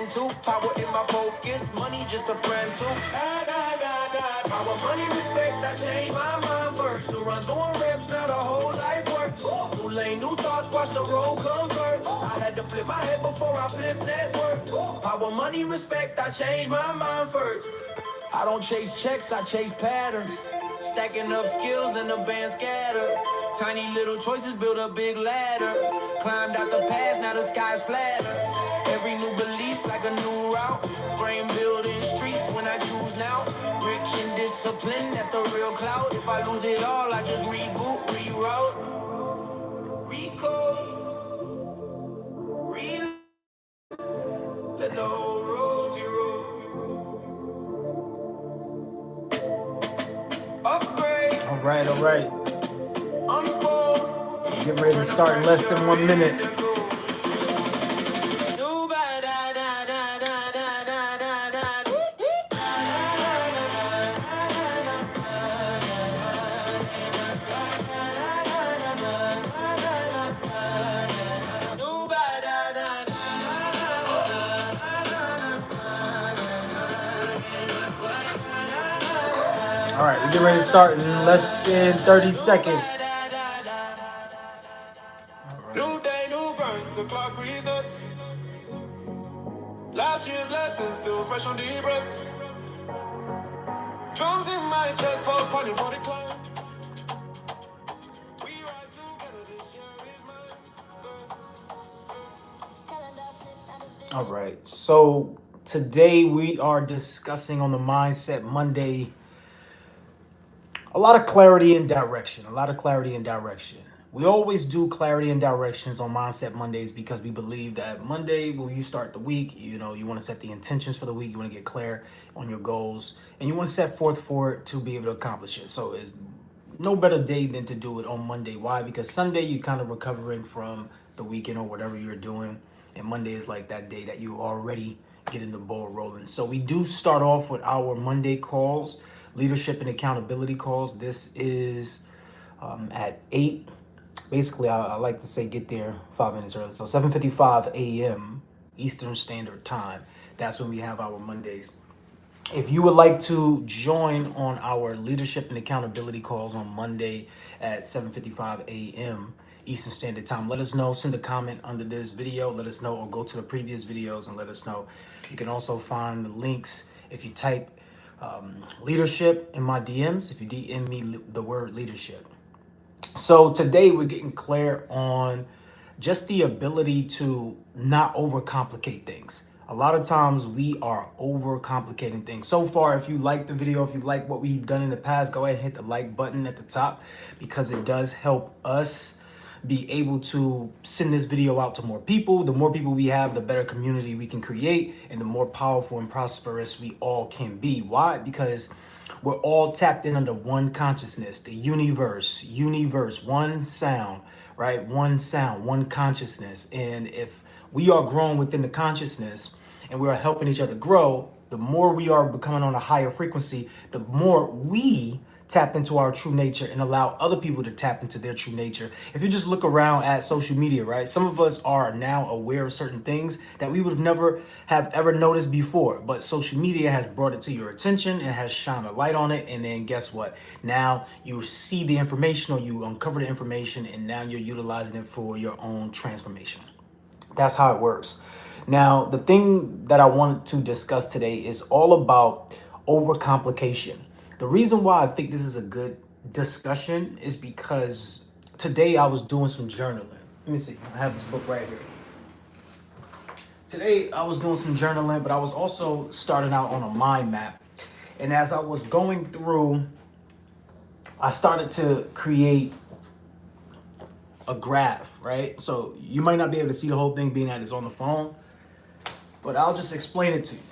mental. Power in my focus, money just a friend too. Power, money, respect, I changed my mind first. To run doing reps, now the whole life works. New lane, new thoughts, watch the road convert. I had to flip my head before I flip network. Power, money, respect, I changed my mind first. I don't chase checks, I chase patterns. Stacking up skills in the band scatter. Tiny little choices build a big ladder. Climbed out the past, now the sky's flatter. Every new belief like a new route. Brain building streets when I choose now. Rich and discipline, that's the real clout. If I lose it all, I just reboot, reroute. Recode, reload. Let the whole road zero. Upgrade. All right. Get ready to start in less than 1 minute. All right, we get ready to start in less than 30 seconds. New day, new grind, the clock resets. Last year's lessons still fresh on the breath. Drums in my chest, pulse pointing for the climb. We rise together, this year is mine. All right, so today we are discussing on the Mindset Monday a lot of clarity and direction. We always do clarity and directions on Mindset Mondays because we believe that Monday, when you start the week, you want to set the intentions for the week. You want to get clear on your goals and you want to set forth for it to be able to accomplish it. So it's no better day than to do it on Monday. Why? Because Sunday, you're kind of recovering from the weekend or whatever you're doing. And Monday is like that day that you already getting the ball rolling. So we do start off with our Monday calls, leadership and accountability calls. This is at 8. Basically, I like to say get there 5 minutes early. So 7:55 a.m. Eastern Standard Time. That's when we have our Mondays. If you would like to join on our leadership and accountability calls on Monday at 7:55 a.m. Eastern Standard Time, let us know. Send a comment under this video. Let us know, or go to the previous videos and let us know. You can also find the links if you type leadership in my DMs, if you DM me the word leadership. So today we're getting clear on just the ability to not overcomplicate things. A lot of times we are overcomplicating things. So far, if you like the video, if you like what we've done in the past, go ahead and hit the like button at the top because it does help us be able to send this video out to more people. The more people we have, the better community we can create and the more powerful and prosperous we all can be. Why? Because we're all tapped in under one consciousness, the universe, one sound, right? One sound, one consciousness. And if we are growing within the consciousness and we are helping each other grow, the more we are becoming on a higher frequency, the more we tap into our true nature and allow other people to tap into their true nature. If you just look around at social media, right? Some of us are now aware of certain things that we would have never have ever noticed before, but social media has brought it to your attention and has shined a light on it. And then guess what? Now you see the information or you uncover the information and now you're utilizing it for your own transformation. That's how it works. Now, the thing that I wanted to discuss today is all about overcomplication. The reason why I think this is a good discussion is because today I was doing some journaling. Let me see. I have this book right here. Today I was doing some journaling, but I was also starting out on a mind map. And as I was going through, I started to create a graph, right? So you might not be able to see the whole thing being that it's on the phone, but I'll just explain it to you.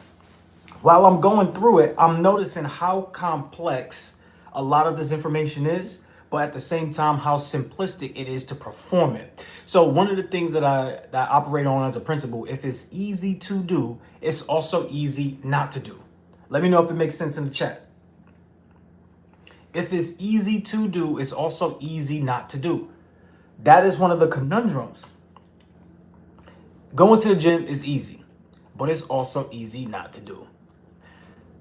While I'm going through it, I'm noticing how complex a lot of this information is, but at the same time, how simplistic it is to perform it. So one of the things that I operate on as a principle, if it's easy to do, it's also easy not to do. Let me know if it makes sense in the chat. If it's easy to do, it's also easy not to do. That is one of the conundrums. Going to the gym is easy. but it's also easy not to do.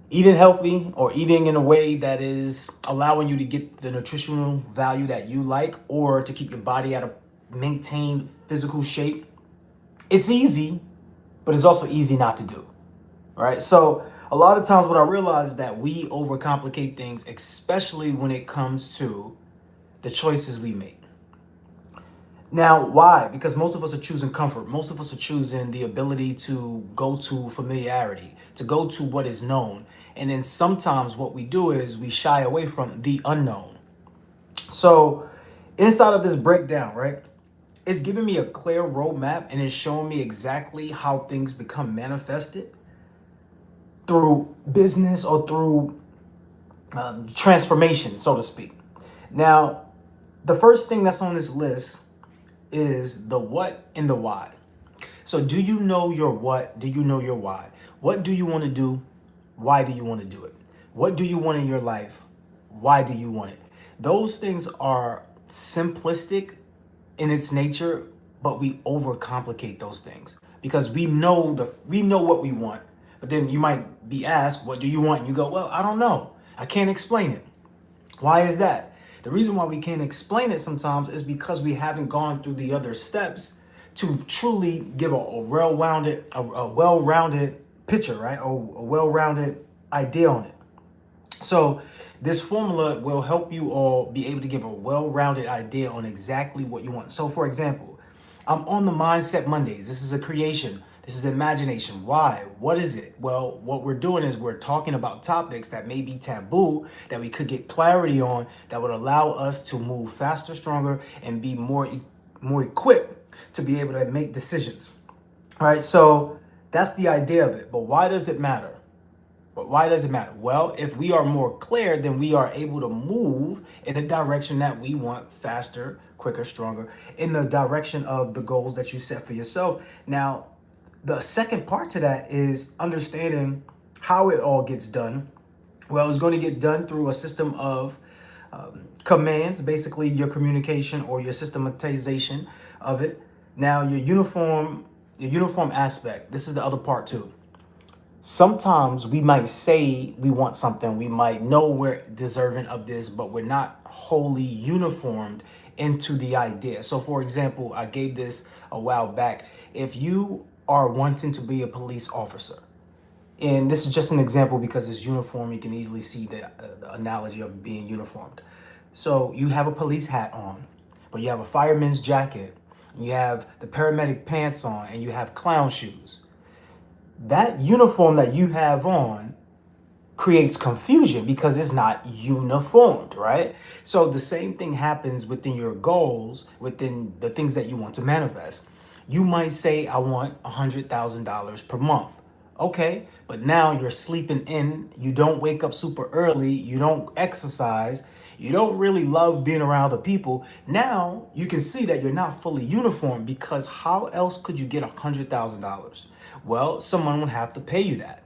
Eating healthy or eating in a way that is allowing you to get the nutritional value that you like, or to keep your body at a maintained physical shape, it's easy, but it's also easy not to do. Right? So a lot of times what I realize is that we overcomplicate things, especially when it comes to the choices we make. Now, why? Because most of us are choosing comfort. Most of us are choosing the ability to go to familiarity, to go to what is known. And then sometimes what we do is we shy away from the unknown. So inside of this breakdown, right, it's giving me a clear roadmap and it's showing me exactly how things become manifested through business or through transformation, so to speak. Now, the first thing that's on this list is the what and the why. So, do you know your what? Do you know your why? What do you want to do? Why do you want to do it? What do you want in your life? Why do you want it? Those things are simplistic in its nature, but we overcomplicate those things because we know what we want. But then you might be asked, "What do you want?" And you go, "Well, I don't know. I can't explain it." Why is that? The reason why we can't explain it sometimes is because we haven't gone through the other steps to truly give a well-rounded picture, right? Or a well-rounded idea on it. So this formula will help you all be able to give a well-rounded idea on exactly what you want. So for example, I'm on the Mindset Mondays. This is a creation. This is imagination. Why? What is it? Well, what we're doing is we're talking about topics that may be taboo that we could get clarity on that would allow us to move faster, stronger, and be more equipped to be able to make decisions. All right, so that's the idea of it. But why does it matter? But why does it matter? Well, if we are more clear, then we are able to move in the direction that we want faster, quicker, stronger, in the direction of the goals that you set for yourself. Now, the second part to that is understanding how it all gets done. Well, it's going to get done through a system of commands, basically your communication or your systematization of it. Now, your uniform aspect. This is the other part too. Sometimes we might say we want something, we might know we're deserving of this, but we're not wholly uniformed into the idea. So for example, I gave this a while back. If you are wanting to be a police officer, and this is just an example because it's uniform, you can easily see the analogy of being uniformed. So you have a police hat on, but you have a fireman's jacket, you have the paramedic pants on, and you have clown shoes. That uniform that you have on creates confusion because it's not uniformed, right? So the same thing happens within your goals, within the things that you want to manifest. You might say, I want $100,000 per month. Okay, but now you're sleeping in, you don't wake up super early, you don't exercise, you don't really love being around the people. Now you can see that you're not fully uniform because how else could you get $100,000? Well, someone would have to pay you that.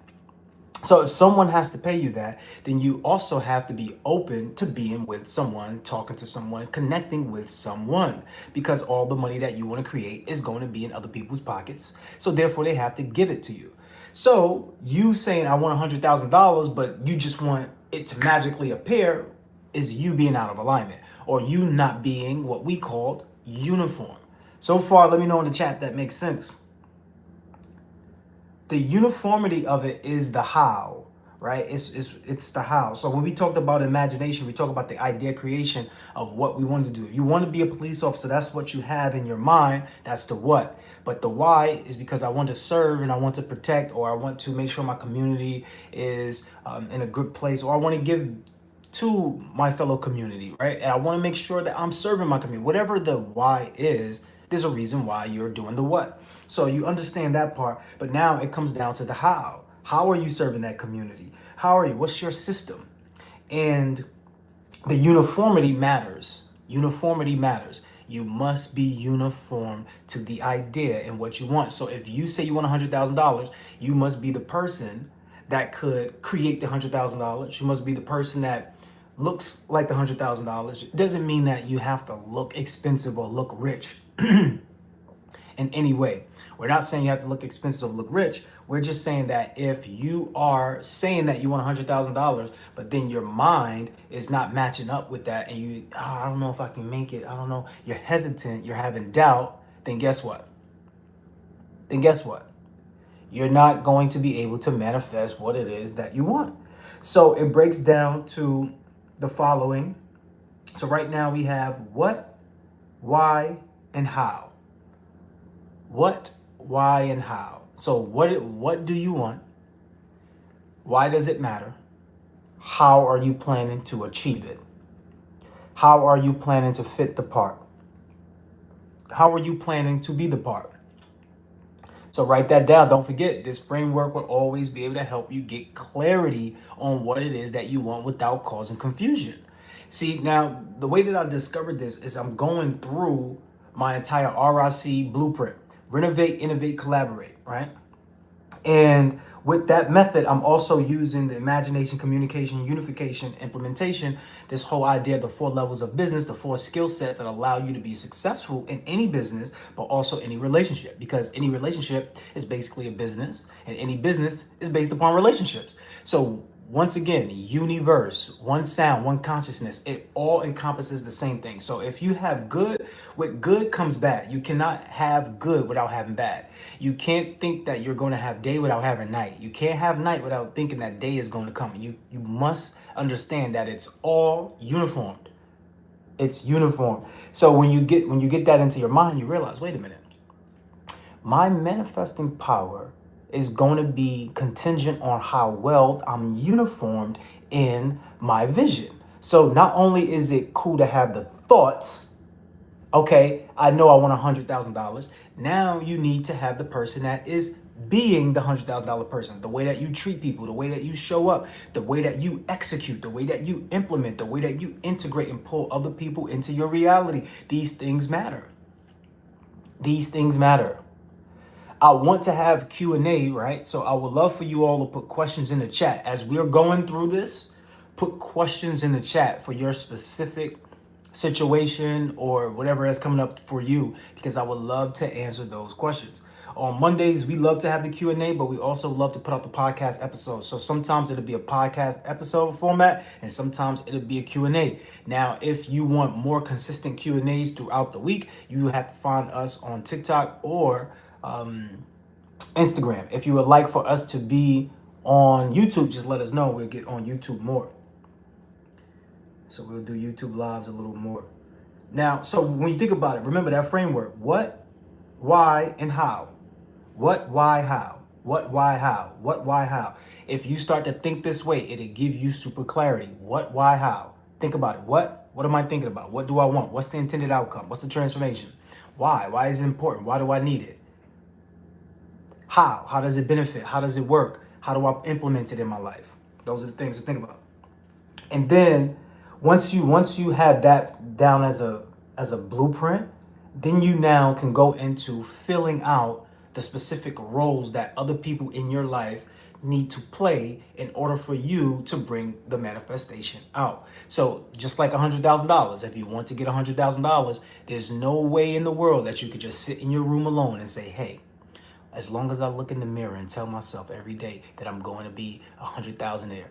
So if someone has to pay you that, then you also have to be open to being with someone, talking to someone, connecting with someone, because all the money that you want to create is going to be in other people's pockets. So therefore, they have to give it to you. So you saying I want $100,000, but you just want it to magically appear, is you being out of alignment or you not being what we called uniform. So far, let me know in the chat that makes sense. The uniformity of it is the how, right? It's the how. So when we talked about imagination, we talk about the idea creation of what we want to do. You want to be a police officer, that's what you have in your mind, that's the what. But the why is because I want to serve and I want to protect, or I want to make sure my community is in a good place, or I want to give to my fellow community, right? And I want to make sure that I'm serving my community. Whatever the why is, there's a reason why you're doing the what. So you understand that part, but now it comes down to the how. How are you serving that community? How are you? What's your system? And the uniformity matters. Uniformity matters. You must be uniform to the idea and what you want. So if you say you want $100,000, you must be the person that could create the $100,000. You must be the person that looks like the $100,000. It doesn't mean that you have to look expensive or look rich. in any way. We're not saying you have to look expensive or look rich. We're just saying that if you are saying that you want $100,000, but then your mind is not matching up with that, and you, I don't know if I can make it. I don't know. You're hesitant. You're having doubt. Then guess what? You're not going to be able to manifest what it is that you want. So it breaks down to the following. So right now we have what, why, and how. What, why, and how. So what do you want? Why does it matter? How are you planning to achieve it? How are you planning to fit the part? How are you planning to be the part? So write that down. Don't forget, this framework will always be able to help you get clarity on what it is that you want without causing confusion. See, now the way that I discovered this is I'm going through my entire RIC blueprint. Renovate, innovate, collaborate, right? And with that method, I'm also using the imagination, communication, unification, implementation, this whole idea of the 4 levels of business, the 4 skill sets that allow you to be successful in any business, but also any relationship, because any relationship is basically a business, and any business is based upon relationships. So once again, universe, one sound, one consciousness, it all encompasses the same thing. So if you have good, with good comes bad. You cannot have good without having bad. You can't think that you're going to have day without having night. You can't have night without thinking that day is going to come. You must understand that it's all uniformed. It's uniform. So when you get that into your mind, you realize, wait a minute. My manifesting power is going to be contingent on how well I'm uniformed in my vision. So not only is it cool to have the thoughts, okay, I know I want $100,000. Now you need to have the person that is being the $100,000 person, the way that you treat people, the way that you show up, the way that you execute, the way that you implement, the way that you integrate and pull other people into your reality. These things matter. These things matter. I want to have Q&A, right? So I would love for you all to put questions in the chat. As we're going through this, put questions in the chat for your specific situation or whatever is coming up for you, because I would love to answer those questions. On Mondays, we love to have the Q&A, but we also love to put out the podcast episodes. So sometimes it'll be a podcast episode format, and sometimes it'll be a Q&A. Now, if you want more consistent Q&As throughout the week, you have to find us on TikTok or Instagram. If you would like for us to be on YouTube, just let us know. We'll get on YouTube more. So we'll do YouTube lives a little more. Now, so when you think about it, remember that framework. What, why, and how. What, why, how. What, why, how. What, why, how. If you start to think this way, it'll give you super clarity. What, why, how. Think about it. What am I thinking about? What do I want? What's the intended outcome? What's the transformation? Why? Why is it important? Why do I need it? How? How does it benefit? How does it work? How do I implement it in my life? Those are the things to think about. And then once you have that down as a blueprint, then you now can go into filling out the specific roles that other people in your life need to play in order for you to bring the manifestation out. So just like $100,000, if you want to get $100,000, there's no way in the world that you could just sit in your room alone and say, hey, as long as I look in the mirror and tell myself every day that I'm going to be 100,000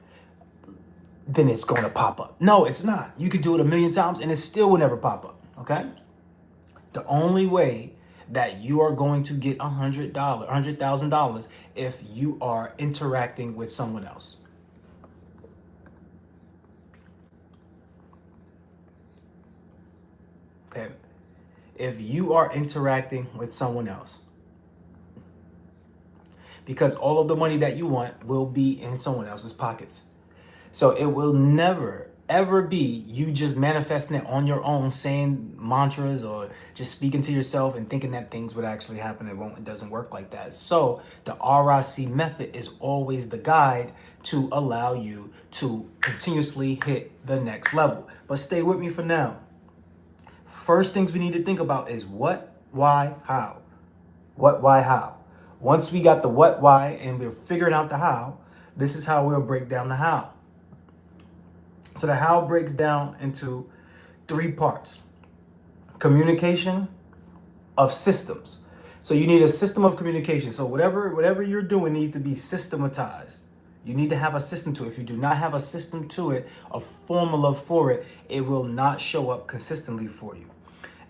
then it's going to pop up. No, it's not. You could do it 1,000,000 times and it still will never pop up. Okay. The only way that you are going to get $100,000 if you are interacting with someone else. Okay. If you are interacting with someone else, because all of the money that you want will be in someone else's pockets. So it will never, ever be you just manifesting it on your own, saying mantras or just speaking to yourself and thinking that things would actually happen. It doesn't work like that. So the RIC method is always the guide to allow you to continuously hit the next level. But stay with me for now. First things we need to think about is what, why, how. What, why, how. Once we got the what, why, and we're figuring out the how, this is how we'll break down the how. So the how breaks down into 3 parts. Communication of systems. So you need a system of communication. So whatever you're doing needs to be systematized. You need to have a system to it. If you do not have a system to it, a formula for it, it will not show up consistently for you.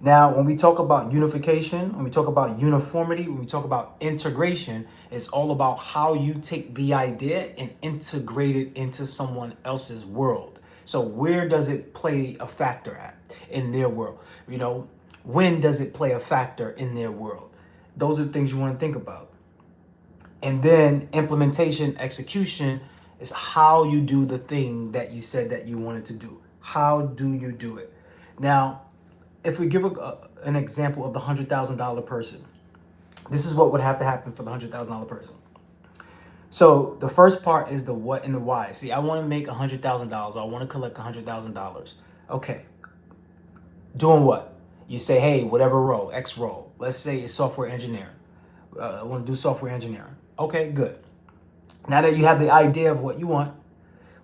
Now, when we talk about unification, when we talk about uniformity, when we talk about integration, it's all about how you take the idea and integrate it into someone else's world. So where does it play a factor at in their world? You know, when does it play a factor in their world? Those are the things you want to think about. And then implementation, execution is how you do the thing that you said that you wanted to do. How do you do it? Now, if we give an example of the $100,000 person, this is what would have to happen for the $100,000 person. So the first part is the what and the why. See, I want to make $100,000. I want to collect $100,000. Okay, doing what? You say, hey, whatever role, X role. Let's say it's software engineer. I want to do software engineering. Okay, good. Now that you have the idea of what you want,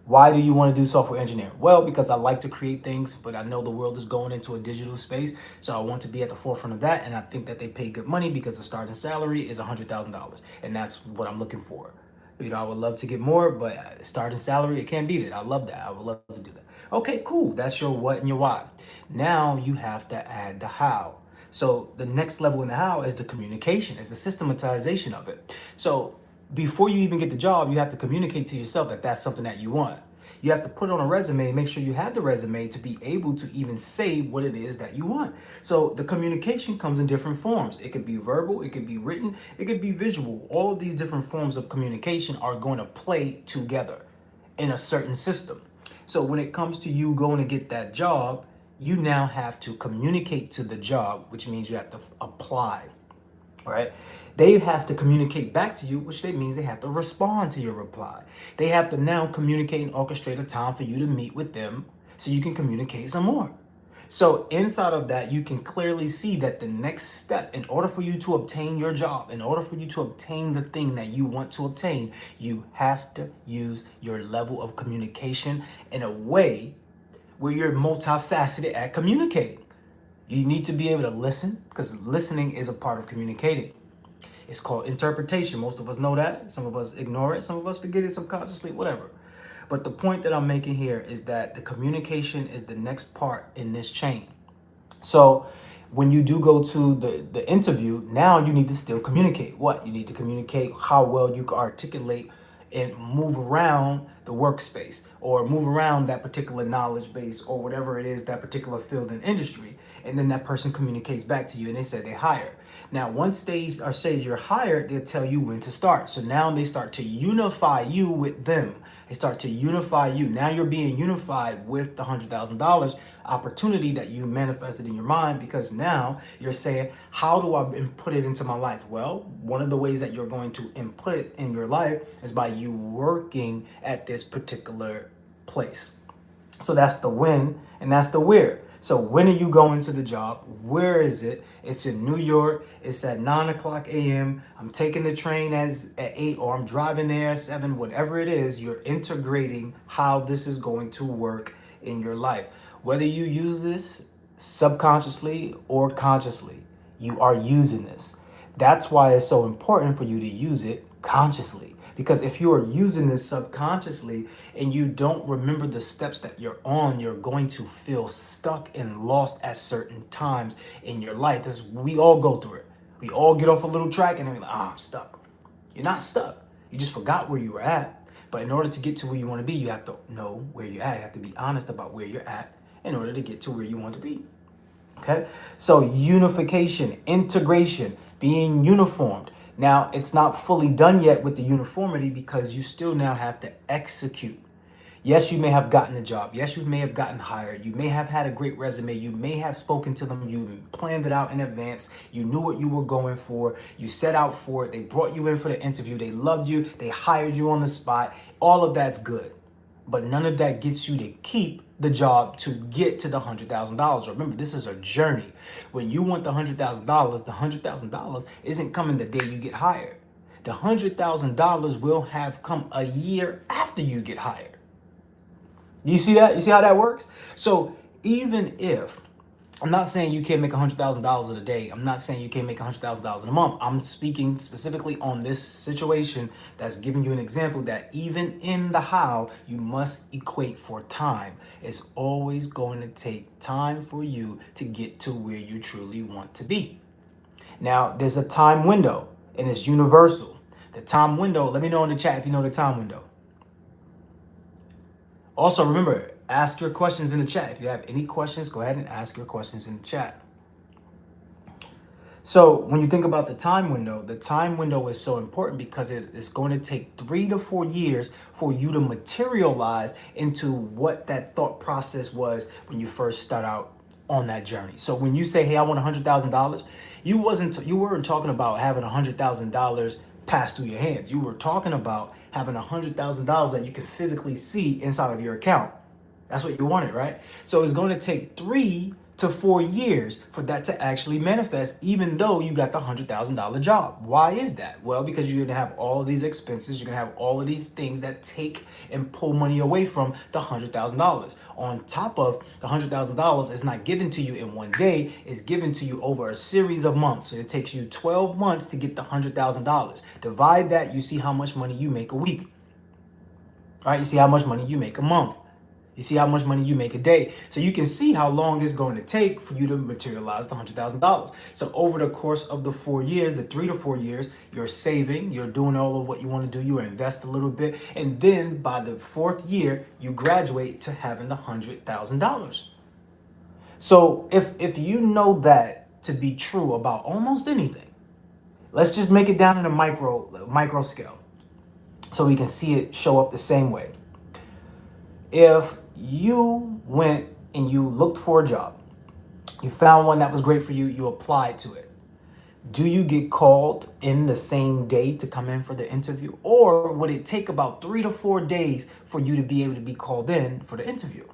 why do you want to do software engineering? Well, because I like to create things, but I know the world is going into a digital space. So I want to be at the forefront of that. And I think that they pay good money because the starting salary is $100,000. And that's what I'm looking for. You know, I would love to get more, but starting salary, it can't beat it. I love that. I would love to do that. Okay, cool. That's your what and your why. Now you have to add the how. So the next level in the how is the communication, is the systematization of it. So before you even get the job, you have to communicate to yourself that that's something that you want. You have to put it on a resume, make sure you have the resume to be able to even say what it is that you want. So the communication comes in different forms. It could be verbal, it could be written, it could be visual. All of these different forms of communication are going to play together in a certain system. So when it comes to you going to get that job, you now have to communicate to the job, which means you have to apply, right? They have to communicate back to you, which means they have to respond to your reply. They have to now communicate and orchestrate a time for you to meet with them so you can communicate some more. So inside of that, you can clearly see that the next step, in order for you to obtain your job, in order for you to obtain the thing that you want to obtain, you have to use your level of communication in a way where you're multifaceted at communicating. You need to be able to listen, because listening is a part of communicating. It's called interpretation. Most of us know that. Some of us ignore it. Some of us forget it subconsciously, whatever. But the point that I'm making here is that the communication is the next part in this chain. So when you do go to the interview, now you need to still communicate. What? You need to communicate how well you can articulate and move around the workspace or move around that particular knowledge base or whatever it is, that particular field and industry. And then that person communicates back to you and they say they hire. Now, once they say you're hired, they'll tell you when to start. So now they start to unify you with them. They start to unify you. Now you're being unified with the $100,000 opportunity that you manifested in your mind, because now you're saying, how do I input it into my life? Well, one of the ways that you're going to input it in your life is by you working at this particular place. So that's the when and that's the where. So when are you going to the job? Where is it? It's in New York. It's at 9 o'clock a.m. I'm taking the train at 8, or I'm driving there at 7, whatever it is. You're integrating how this is going to work in your life. Whether you use this subconsciously or consciously, you are using this. That's why it's so important for you to use it consciously. Because if you are using this subconsciously and you don't remember the steps that you're on, you're going to feel stuck and lost at certain times in your life. We all go through it. We all get off a little track and we're like, I'm stuck. You're not stuck. You just forgot where you were at. But in order to get to where you want to be, you have to know where you're at. You have to be honest about where you're at in order to get to where you want to be. Okay? So unification, integration, being uniformed. Now, it's not fully done yet with the uniformity because you still now have to execute. Yes, you may have gotten the job. Yes, you may have gotten hired. You may have had a great resume. You may have spoken to them. You planned it out in advance. You knew what you were going for. You set out for it. They brought you in for the interview. They loved you. They hired you on the spot. All of that's good. But none of that gets you to keep the job to get to the $100,000. Remember, this is a journey. When you want the $100,000 isn't coming the day you get hired. The $100,000 will have come a year after you get hired. You see that? You see how that works? So even if I'm not saying you can't make $100,000 in a day. I'm not saying you can't make $100,000 in a month. I'm speaking specifically on this situation that's giving you an example that even in the how, you must equate for time. It's always going to take time for you to get to where you truly want to be. Now, there's a time window and it's universal. The time window, let me know in the chat if you know the time window. Also, remember, ask your questions in the chat. If you have any questions, go ahead and ask your questions in the chat. So when you think about the time window is so important because it is going to take 3 to 4 years for you to materialize into what that thought process was when you first start out on that journey. So when you say, "Hey, I want $100,000," you weren't talking about having $100,000 pass through your hands. You were talking about having $100,000 that you can physically see inside of your account. That's what you wanted, right? So it's going to take 3 to 4 years for that to actually manifest, even though you got the $100,000 job. Why is that? Well, because you're going to have all of these expenses. You're going to have all of these things that take and pull money away from the $100,000. On top of the $100,000 is not given to you in one day, it's given to you over a series of months. So it takes you 12 months to get the $100,000. Divide that, you see how much money you make a week. All right, you see how much money you make a month. You see how much money you make a day. So you can see how long it's going to take for you to materialize the $100,000. So over the course of the 4 years, the 3 to 4 years, you're saving, you're doing all of what you want to do, you invest a little bit. And then by the 4th year, you graduate to having the $100,000. So if you know that to be true about almost anything, let's just make it down in a micro scale so we can see it show up the same way. If you went and you looked for a job, you found one that was great for you, you applied to it. Do you get called in the same day to come in for the interview? Or would it take about 3 to 4 days for you to be able to be called in for the interview?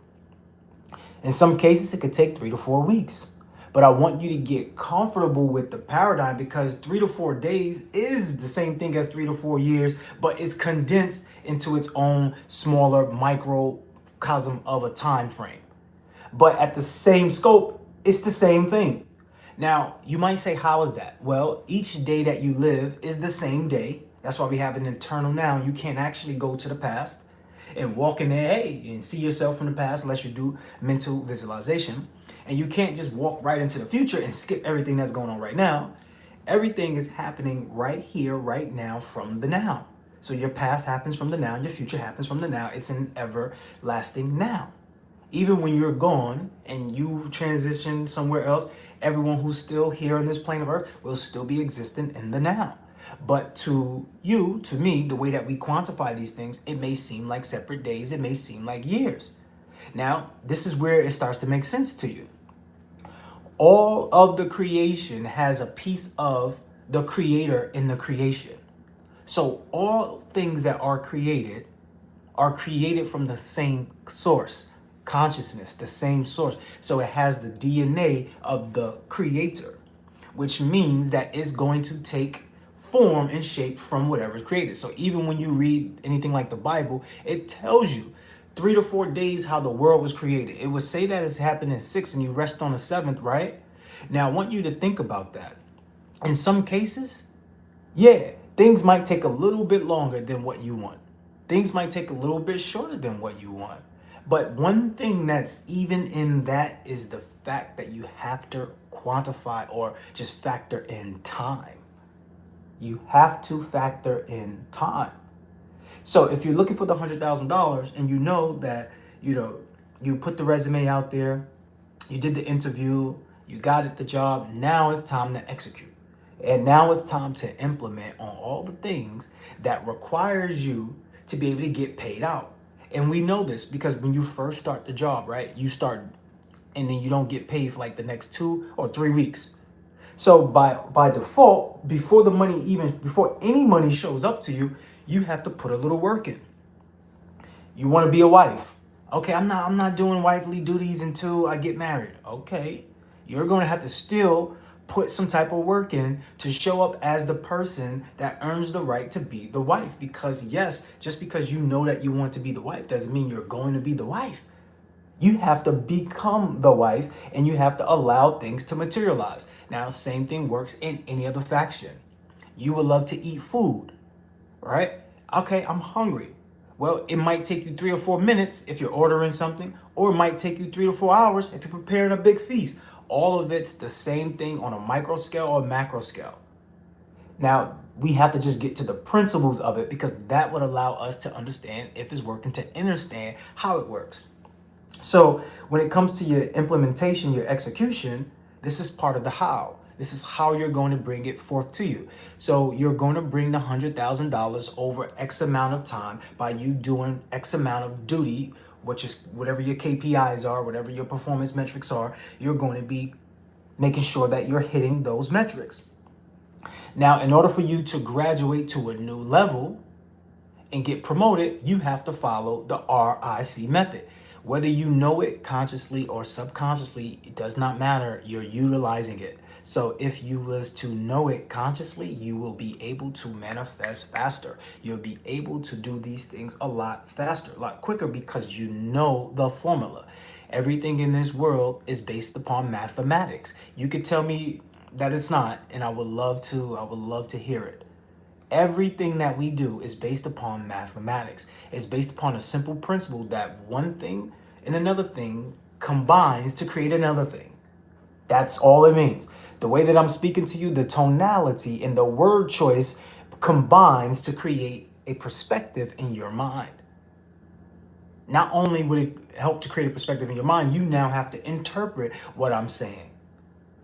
In some cases, it could take 3 to 4 weeks. But I want you to get comfortable with the paradigm because 3 to 4 days is the same thing as 3 to 4 years, but it's condensed into its own smaller microcosm of a time frame. But at the same scope, it's the same thing. Now, you might say, how is that? Well, each day that you live is the same day. That's why we have an eternal now. You can't actually go to the past and walk in there, hey, and see yourself from the past unless you do mental visualization. And you can't just walk right into the future and skip everything that's going on right now. Everything is happening right here, right now, from the now. So your past happens from the now, your future happens from the now. It's an everlasting now. Even when you're gone and you transition somewhere else, everyone who's still here on this plane of earth will still be existent in the now. But to you, to me, the way that we quantify these things, it may seem like separate days, it may seem like years. Now, this is where it starts to make sense to you. All of the creation has a piece of the creator in the creation. So all things that are created from the same source, consciousness, the same source. So it has the DNA of the creator, which means that it's going to take form and shape from whatever's created. So even when you read anything like the Bible, it tells you 3 to 4 days how the world was created. It would say that it's happened in 6 and you rest on the 7th, right? Now I want you to think about that. In some cases, yeah, things might take a little bit longer than what you want. Things might take a little bit shorter than what you want. But one thing that's even in that is the fact that you have to quantify or just factor in time. You have to factor in time. So if you're looking for the $100,000 and you know that, you put the resume out there, you did the interview, you got it the job, now it's time to execute. And now it's time to implement on all the things that requires you to be able to get paid out. And we know this because when you first start the job, right, you start and then you don't get paid for like the next 2 or 3 weeks. So by default, before any money shows up to you, you have to put a little work in. You want to be a wife. Okay, I'm not doing wifely duties until I get married. Okay. You're going to have to still put some type of work in to show up as the person that earns the right to be the wife. Because yes, just because you know that you want to be the wife doesn't mean you're going to be the wife. You have to become the wife and you have to allow things to materialize. Now, same thing works in any other faction. You would love to eat food, right? Okay, I'm hungry. Well, it might take you 3 or 4 minutes if you're ordering something, or it might take you 3 to 4 hours if you're preparing a big feast. All of it's the same thing on a micro scale or macro scale. Now, we have to just get to the principles of it because that would allow us to understand if it's working, to understand how it works. So when it comes to your implementation, your execution, this is part of the how. This is how you're going to bring it forth to you. So you're going to bring the $100,000 over X amount of time by you doing X amount of duty, which is whatever your KPIs are, whatever your performance metrics are, you're going to be making sure that you're hitting those metrics. Now, in order for you to graduate to a new level and get promoted, you have to follow the RIC method. Whether you know it consciously or subconsciously, it does not matter. You're utilizing it. So if you was to know it consciously, you will be able to manifest faster. You'll be able to do these things a lot faster, a lot quicker because you know the formula. Everything in this world is based upon mathematics. You could tell me that it's not, and I would love to hear it. Everything that we do is based upon mathematics. It's based upon a simple principle that one thing and another thing combines to create another thing. That's all it means. The way that I'm speaking to you, the tonality and the word choice combines to create a perspective in your mind. Not only would it help to create a perspective in your mind, you now have to interpret what I'm saying.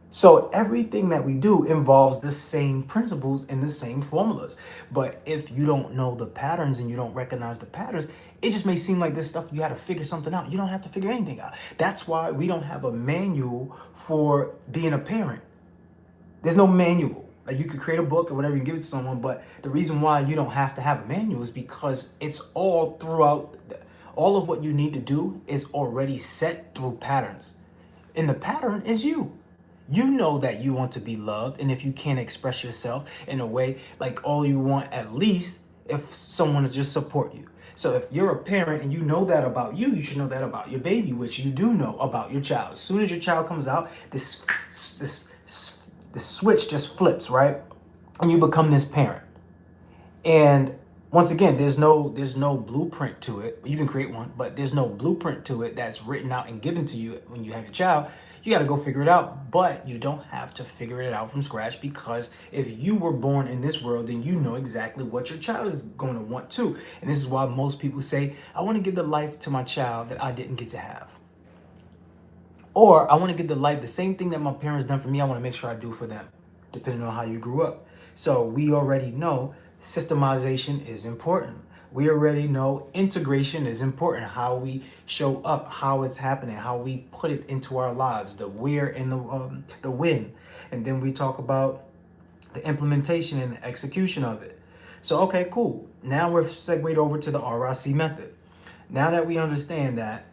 So everything that we do involves the same principles and the same formulas. But if you don't know the patterns and you don't recognize the patterns, it just may seem like this stuff you had to figure something out. You don't have to figure anything out. That's why we don't have a manual for being a parent. There's no manual. Like, you could create a book or whatever and give it to someone, but the reason why you don't have to have a manual is because it's all throughout. All of what you need to do is already set through patterns. And the pattern is you. You know that you want to be loved, and if you can't express yourself in a way, like, all you want, at least if someone to just support you. So if you're a parent and you know that about you, you should know that about your baby, which you do know about your child. As soon as your child comes out, this switch just flips, right? And you become this parent. And once again, there's no blueprint to it. You can create one, but there's no blueprint to it that's written out and given to you when you have your child. You got to go figure it out, but you don't have to figure it out from scratch, because if you were born in this world, then you know exactly what your child is going to want too. And this is why most people say, I want to give the life to my child that I didn't get to have. Or I want to give the life, the same thing that my parents done for me, I want to make sure I do for them, depending on how you grew up. So we already know systemization is important. We already know integration is important. How we show up, how it's happening, how we put it into our lives, the where and the when. And then we talk about the implementation and the execution of it. So, okay, cool. Now we're segued over to the RIC method. Now that we understand that,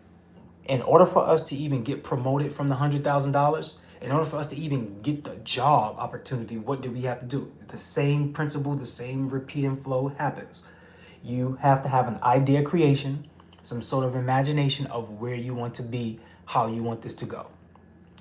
in order for us to even get promoted from the $100,000, in order for us to even get the job opportunity, what do we have to do? The same principle, the same repeat and flow happens. You have to have an idea creation, some sort of imagination of where you want to be, how you want this to go.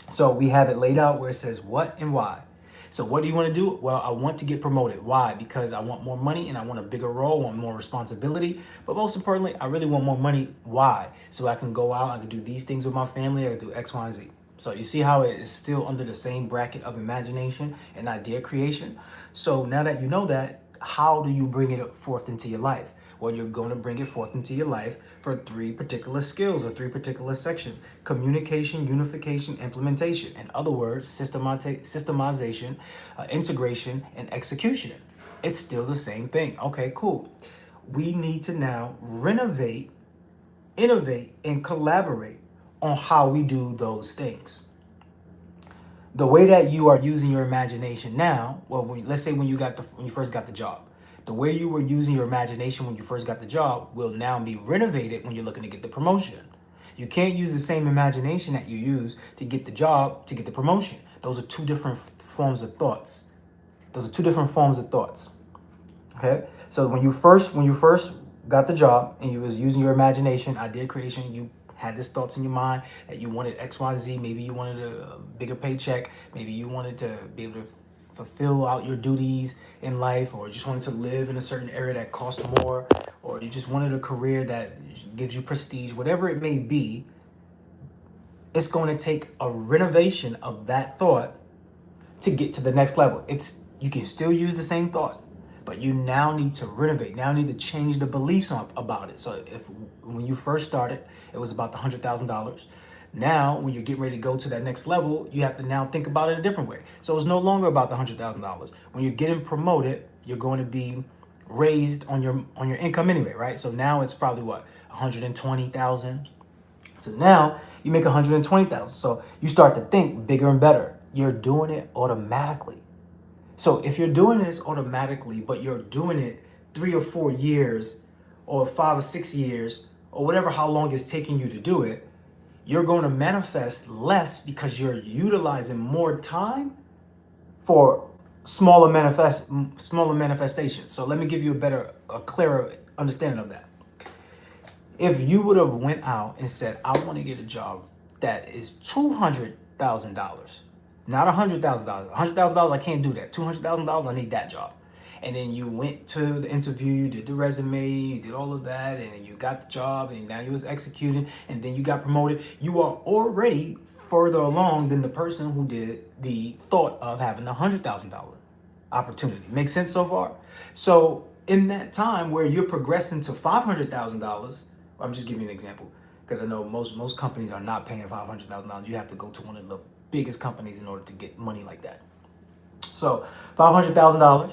So we have it laid out where it says what and why. So what do you want to do? Well, I want to get promoted. Why? Because I want more money and I want a bigger role, I want more responsibility. But most importantly, I really want more money. Why? So I can go out, I can do these things with my family, I can do X, Y, and Z. So you see how it is still under the same bracket of imagination and idea creation. So now that you know that, how do you bring it forth into your life? Well, you're going to bring it forth into your life for 3 particular skills or 3 particular sections: communication, unification, implementation. In other words, systemization, integration, and execution. It's still the same thing. Okay, cool. We need to now renovate, innovate, and collaborate on how we do those things. The way that you are using your imagination now, well, let's say when you first got the job, the way you were using your imagination when you first got the job will now be renovated when you're looking to get the promotion. You can't use the same imagination that you use to get the job to get the promotion. Those are 2 different forms of thoughts. Okay? So when you first got the job and you was using your imagination, idea creation, you had these thoughts in your mind that you wanted XYZ. Maybe you wanted a bigger paycheck. Maybe you wanted to be able to fulfill out your duties in life, or just wanted to live in a certain area that costs more, or you just wanted a career that gives you prestige, whatever it may be. It's going to take a renovation of that thought to get to the next level. You can still use the same thought, but you now need to renovate. Now need to change the beliefs about it. So if when you first started, it was about the $100,000. Now, when you're getting ready to go to that next level, you have to now think about it a different way. So it's no longer about the $100,000. When you're getting promoted, you're going to be raised on your income anyway, right? So now it's probably what, 120,000. So now you make 120,000. So you start to think bigger and better. You're doing it automatically. So if you're doing this automatically, but you're doing it 3 or 4 years or 5 or 6 years or whatever, how long it's taking you to do it, you're going to manifest less because you're utilizing more time for smaller manifestations. So let me give you a clearer understanding of that. If you would have went out and said, I want to get a job that is $200,000, not $100,000. $100,000, I can't do that. $200,000, I need that job. And then you went to the interview, you did the resume, you did all of that, and you got the job, and now you was executing, and then you got promoted. You are already further along than the person who did the thought of having a $100,000 opportunity. Make sense so far? So in that time where you're progressing to $500,000, I'm just giving you an example because I know most companies are not paying $500,000. You have to go to one of the biggest companies in order to get money like that. So $500,000.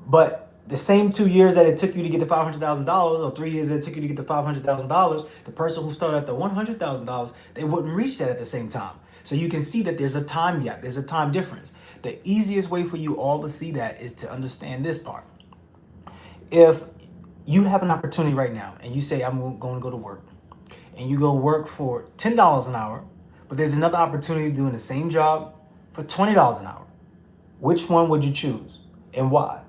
But the same 2 years that it took you to get the $500,000, or 3 years that it took you to get the $500,000, the person who started at the $100,000, they wouldn't reach that at the same time. So you can see that there's a time gap, there's a time difference. The easiest way for you all to see that is to understand this part. If you have an opportunity right now and you say, I'm going to go to work, and you go work for $10 an hour, but there's another opportunity doing the same job for $20 an hour, which one would you choose and why?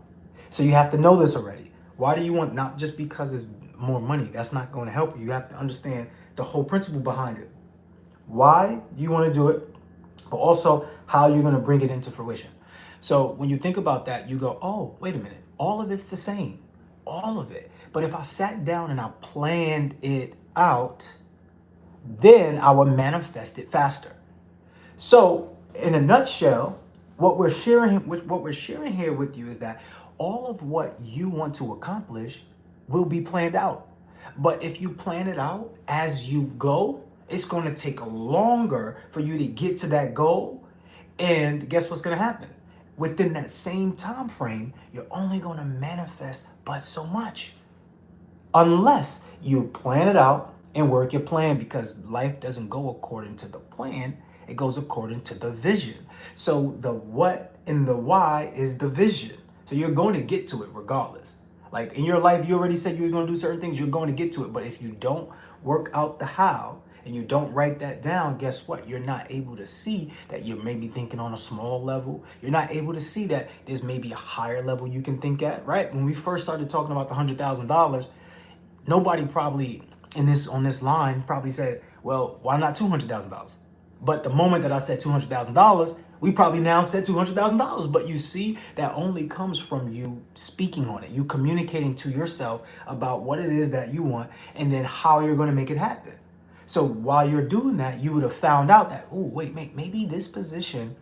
So you have to know this already. Why do you want, not just because it's more money, that's not going to help you. You have to understand the whole principle behind it. Why you want to do it, but also how you're going to bring it into fruition. So when you think about that, you go, oh, wait a minute. All of it's the same, all of it. But if I sat down and I planned it out, then I would manifest it faster. So in a nutshell, what we're sharing here with you is that all of what you want to accomplish will be planned out. But if you plan it out as you go, it's going to take longer for you to get to that goal. And guess what's going to happen? Within that same time frame, you're only going to manifest but so much. Unless you plan it out and work your plan, because life doesn't go according to the plan. It goes according to the vision. So the what and the why is the vision. So you're going to get to it regardless. Like in your life, you already said you were going to do certain things. You're going to get to it. But if you don't work out the how and you don't write that down, guess what? You're not able to see that you're maybe thinking on a small level. You're not able to see that there's maybe a higher level you can think at, right? When we first started talking about the $100,000, nobody probably on this line probably said, well, why not $200,000? But the moment that I said $200,000, we probably now said $200,000. But you see, that only comes from you speaking on it, you communicating to yourself about what it is that you want and then how you're going to make it happen. So while you're doing that, you would have found out that, oh, wait, maybe this position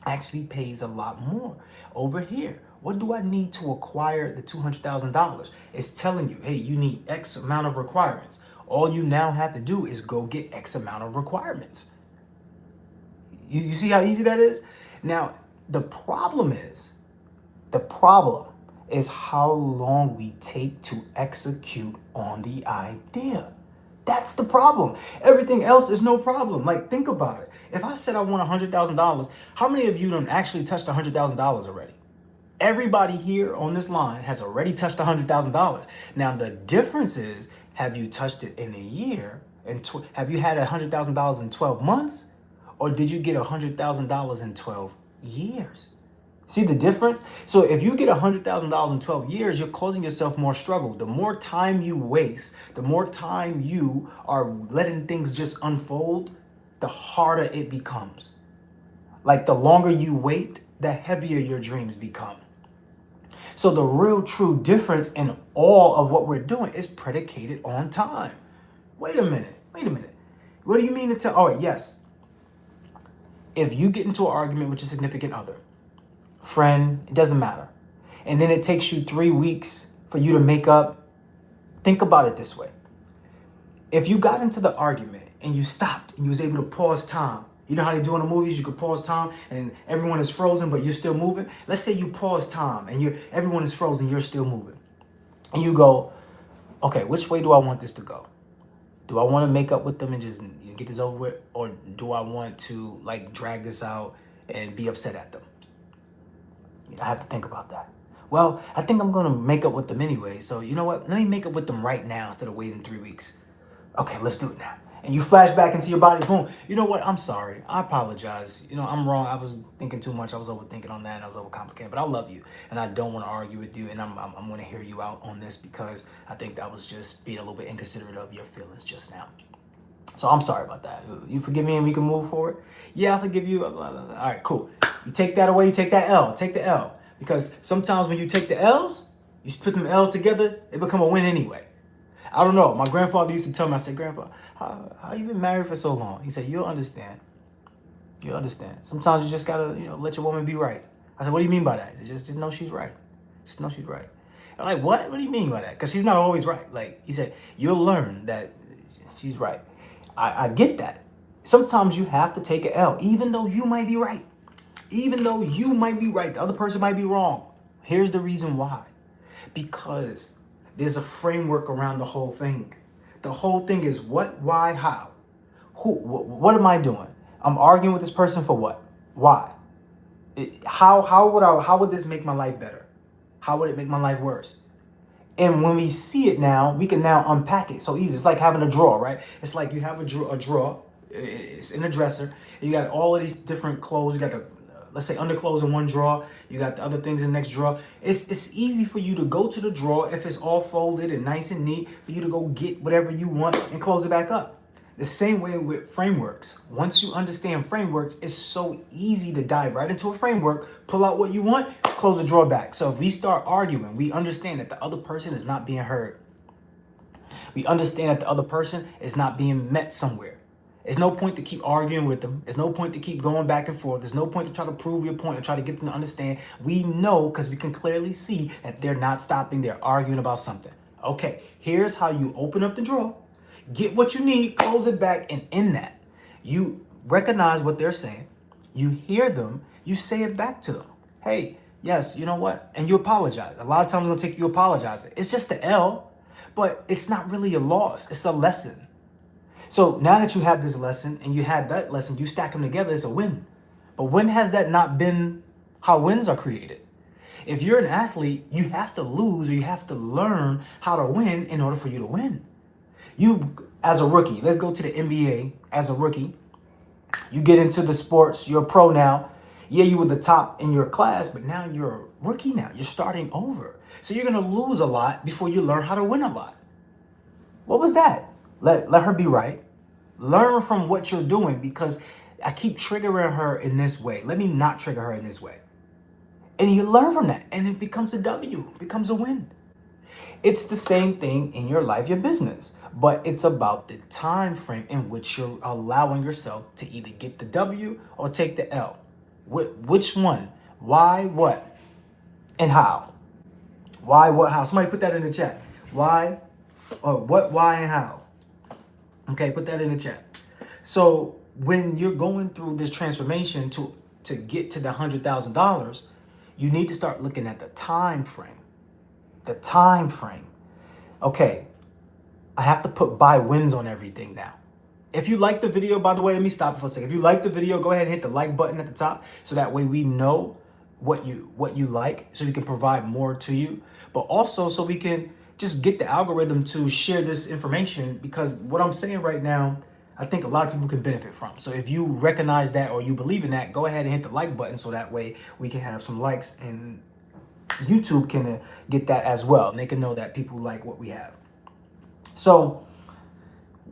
actually pays a lot more over here. What do I need to acquire the $200,000? It's telling you, hey, you need X amount of requirements. All you now have to do is go get X amount of requirements. You see how easy that is? Now, the problem is how long we take to execute on the idea. That's the problem. Everything else is no problem. Like, think about it. If I said I want $100,000, how many of you done actually touched $100,000 already? Everybody here on this line has already touched $100,000. Now, the difference is, have you touched it in a year? And have you had $100,000 in 12 months? Or did you get $100,000 in 12 years? See the difference? So if you get $100,000 in 12 years, you're causing yourself more struggle. The more time you waste, the more time you are letting things just unfold, the harder it becomes. Like the longer you wait, the heavier your dreams become. So the real true difference in all of what we're doing is predicated on time. Wait a minute. Wait a minute. What do you mean to tell? Oh, yes. If you get into an argument with your significant other, friend, it doesn't matter, and then it takes you 3 weeks for you to make up, think about it this way. If you got into the argument and you stopped and you was able to pause time, you know how they do in the movies, you could pause time and everyone is frozen, but you're still moving. Let's say you pause time and everyone is frozen, you're still moving. And you go, okay, which way do I want this to go? Do I want to make up with them and just get this over with? Or do I want to like drag this out and be upset at them? I have to think about that. Well, I think I'm going to make up with them anyway. So you know what? Let me make up with them right now instead of waiting 3 weeks. Okay, let's do it now. And you flash back into your body, boom. You know what? I'm sorry. I apologize. You know, I'm wrong. I was thinking too much. I was overthinking on that and I was overcomplicated. But I love you and I don't want to argue with you. And I'm going to hear you out on this because I think that was just being a little bit inconsiderate of your feelings just now. So I'm sorry about that. You forgive me and we can move forward? Yeah, I forgive you. All right, cool. You take that away, you take that L. Take the L. Because sometimes when you take the L's, you put them L's together, they become a win anyway. I don't know. My grandfather used to tell me, I said, Grandpa, how you been married for so long? He said, you'll understand. You'll understand. Sometimes you just gotta, let your woman be right. I said, what do you mean by that? He said, just know she's right. Just know she's right. I'm like, what? What do you mean by that? Because she's not always right. Like, he said, you'll learn that she's right. I get that. Sometimes you have to take an L, even though you might be right. Even though you might be right, the other person might be wrong. Here's the reason why. Because there's a framework around the whole thing. The whole thing is what, why, how. What am I doing? I'm arguing with this person for what? Why? How would this make my life better? How would it make my life worse? And when we see it now, we can now unpack it so easy. It's like having a drawer, right? It's like you have a drawer. It's in a dresser. You got all of these different clothes. You got the, let's say, underclothes in one drawer. You got the other things in the next drawer. It's easy for you to go to the drawer if it's all folded and nice and neat for you to go get whatever you want and close it back up. The same way with frameworks. Once you understand frameworks, it's so easy to dive right into a framework, pull out what you want, close the drawer back. So if we start arguing, we understand that the other person is not being heard. We understand that the other person is not being met somewhere. There's no point to keep arguing with them. There's no point to keep going back and forth. There's no point to try to prove your point and try to get them to understand. We know because we can clearly see that they're not stopping. They're arguing about something. Okay, here's how you open up the drawer. Get what you need, close it back, and in that, you recognize what they're saying, you hear them, you say it back to them. Hey, yes, you know what? And you apologize. A lot of times it's gonna take you apologizing. It's just the L, but it's not really a loss. It's a lesson. So now that you have this lesson and you had that lesson, you stack them together, it's a win. But when has that not been how wins are created? If you're an athlete, you have to lose or you have to learn how to win in order for you to win. You, as a rookie, let's go to the NBA as a rookie. You get into the sports, you're a pro now. Yeah, you were the top in your class, but now you're a rookie now. You're starting over. So you're going to lose a lot before you learn how to win a lot. What was that? Let her be right. Learn from what you're doing because I keep triggering her in this way. Let me not trigger her in this way. And you learn from that and it becomes a W, becomes a win. It's the same thing in your life, your business, but it's about the time frame in which you're allowing yourself to either get the W or take the L. Which one? Why, what, and how? Why, what, how? Somebody put that in the chat. Why, or what, why, and how? Okay, put that in the chat. So when you're going through this transformation to get to the $100,000, you need to start looking at the time frame. The time frame. Okay, I have to put buy wins on everything now. If you like the video, by the way, let me stop for a second. If you like the video, go ahead and hit the like button at the top so that way we know what you like so we can provide more to you. But also so we can just get the algorithm to share this information because what I'm saying right now, I think a lot of people can benefit from. So if you recognize that or you believe in that, go ahead and hit the like button so that way we can have some likes and YouTube can get that as well. And they can know that people like what we have. So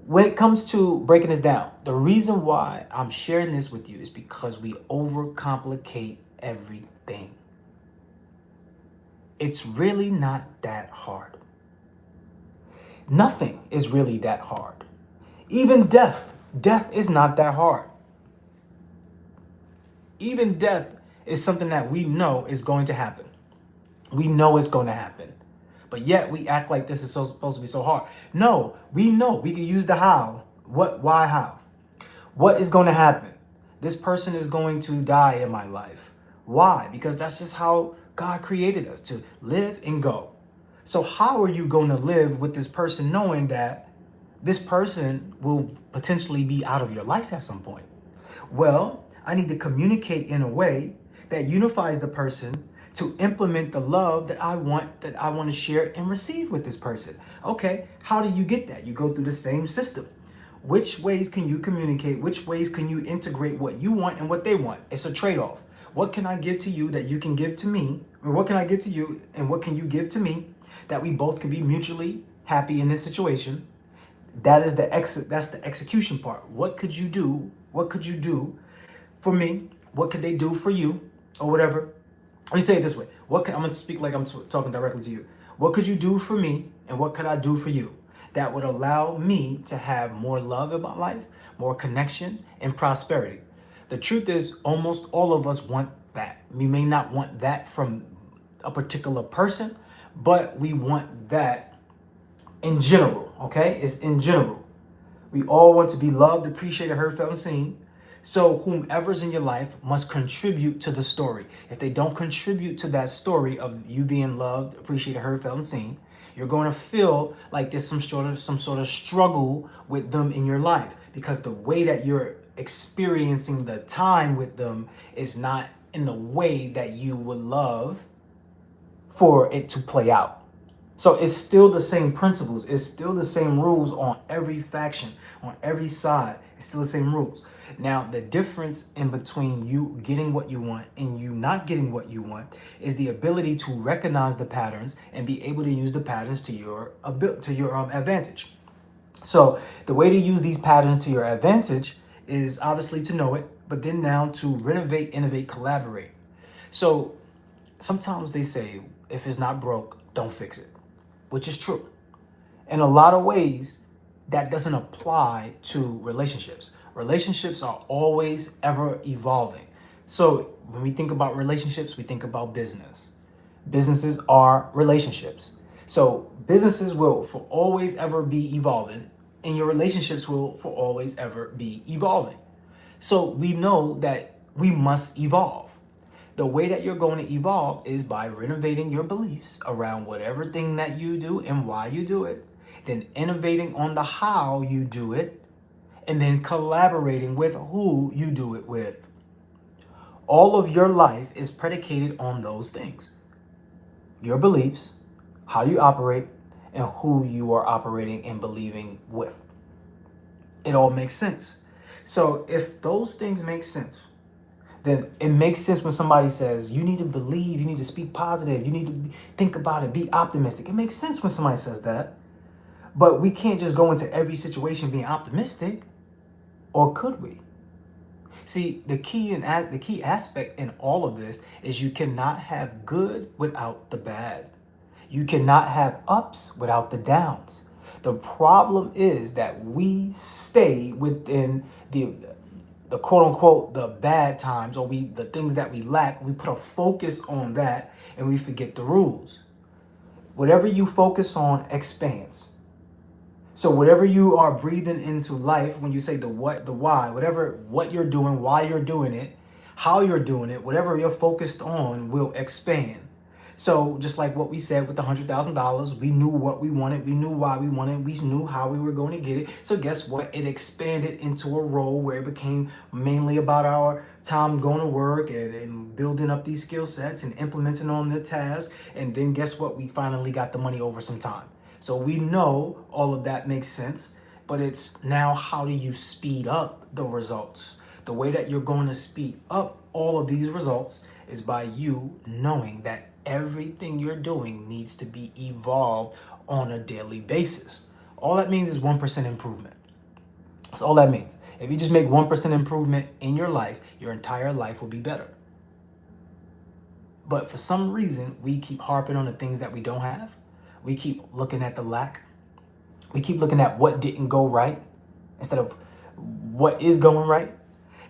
when it comes to breaking this down, the reason why I'm sharing this with you is because we overcomplicate everything. It's really not that hard. Nothing is really that hard. Even death is not that hard. Even death is something that we know is going to happen. We know it's going to happen. But yet we act like this is supposed to be so hard. No, we know. We can use the how. What, why, how? What is going to happen? This person is going to die in my life. Why? Because that's just how God created us, to live and go. So how are you going to live with this person knowing that this person will potentially be out of your life at some point? Well, I need to communicate in a way that unifies the person to implement the love that I want to share and receive with this person. Okay, how do you get that? You go through the same system. Which ways can you communicate? Which ways can you integrate what you want and what they want? It's a trade-off. What can I give to you that you can give to me? Or what can I give to you and what can you give to me that we both can be mutually happy in this situation? That's the execution part. What could you do? What could you do for me? What could they do for you? Or whatever. Let me say it this way. I'm going to speak like I'm talking directly to you. What could you do for me and what could I do for you that would allow me to have more love in my life, more connection and prosperity? The truth is almost all of us want that. We may not want that from a particular person, but we want that in general, okay? It's in general. We all want to be loved, appreciated, heard, felt, and seen. So whomever's in your life must contribute to the story. If they don't contribute to that story of you being loved, appreciated, heard, felt, and seen, you're going to feel like there's some sort of struggle with them in your life, because the way that you're experiencing the time with them is not in the way that you would love for it to play out. So it's still the same principles. It's still the same rules on every faction, on every side. It's still the same rules. Now, the difference in between you getting what you want and you not getting what you want is the ability to recognize the patterns and be able to use the patterns to your advantage. So the way to use these patterns to your advantage is obviously to know it, but then now to renovate, innovate, collaborate. So sometimes they say, if it's not broke, don't fix it, which is true. In a lot of ways, that doesn't apply to relationships. Relationships are always ever evolving. So when we think about relationships, we think about business. Businesses are relationships. So businesses will for always ever be evolving, and your relationships will for always ever be evolving. So we know that we must evolve. The way that you're going to evolve is by renovating your beliefs around whatever thing that you do and why you do it, then innovating on the how you do it, and then collaborating with who you do it with. All of your life is predicated on those things: your beliefs, how you operate, and who you are operating and believing with. It all makes sense. So if those things make sense, then it makes sense when somebody says, you need to believe, you need to speak positive, you need to think about it, be optimistic. It makes sense when somebody says that. But we can't just go into every situation being optimistic, or could we? See, the key aspect in all of this is you cannot have good without the bad. You cannot have ups without the downs. The problem is that we stay within the quote unquote the bad times, or the things that we lack. We put a focus on that and we forget the rules. Whatever you focus on expands. So whatever you are breathing into life, when you say the what, the why, what you're doing, why you're doing it, how you're doing it, whatever you're focused on will expand. So just like what we said with the $100,000, we knew what we wanted, we knew why we wanted, we knew how we were going to get it. So guess what? It expanded into a role where it became mainly about our time going to work and building up these skill sets and implementing on the task. And then guess what? We finally got the money over some time. So we know all of that makes sense. but it's now how do you speed up the results? The way that you're going to speed up all of these results is by you knowing that everything you're doing needs to be evolved on a daily basis. All that means is 1% improvement. That's all that means. If you just make 1% improvement in your life, your entire life will be better. But for some reason, we keep harping on the things that we don't have. We keep looking at the lack. We keep looking at what didn't go right instead of what is going right.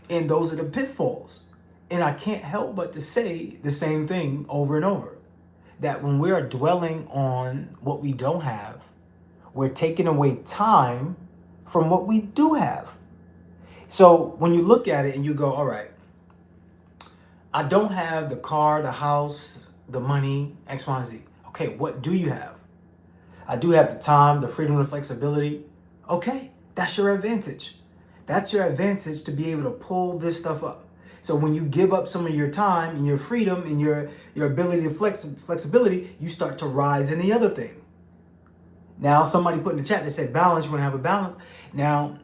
And those are the pitfalls. And I can't help but to say the same thing over and over. That when we are dwelling on what we don't have, we're taking away time from what we do have. So when you look at it and you go, all right, I don't have the car, the house, the money, X, Y, and Z. Okay, what do you have? I do have the time, the freedom, the flexibility. Okay, that's your advantage. That's your advantage to be able to pull this stuff up. So when you give up some of your time and your freedom and your ability to flexibility, you start to rise in the other thing. Now, somebody put in the chat, they said balance, you want to have a balance. Now,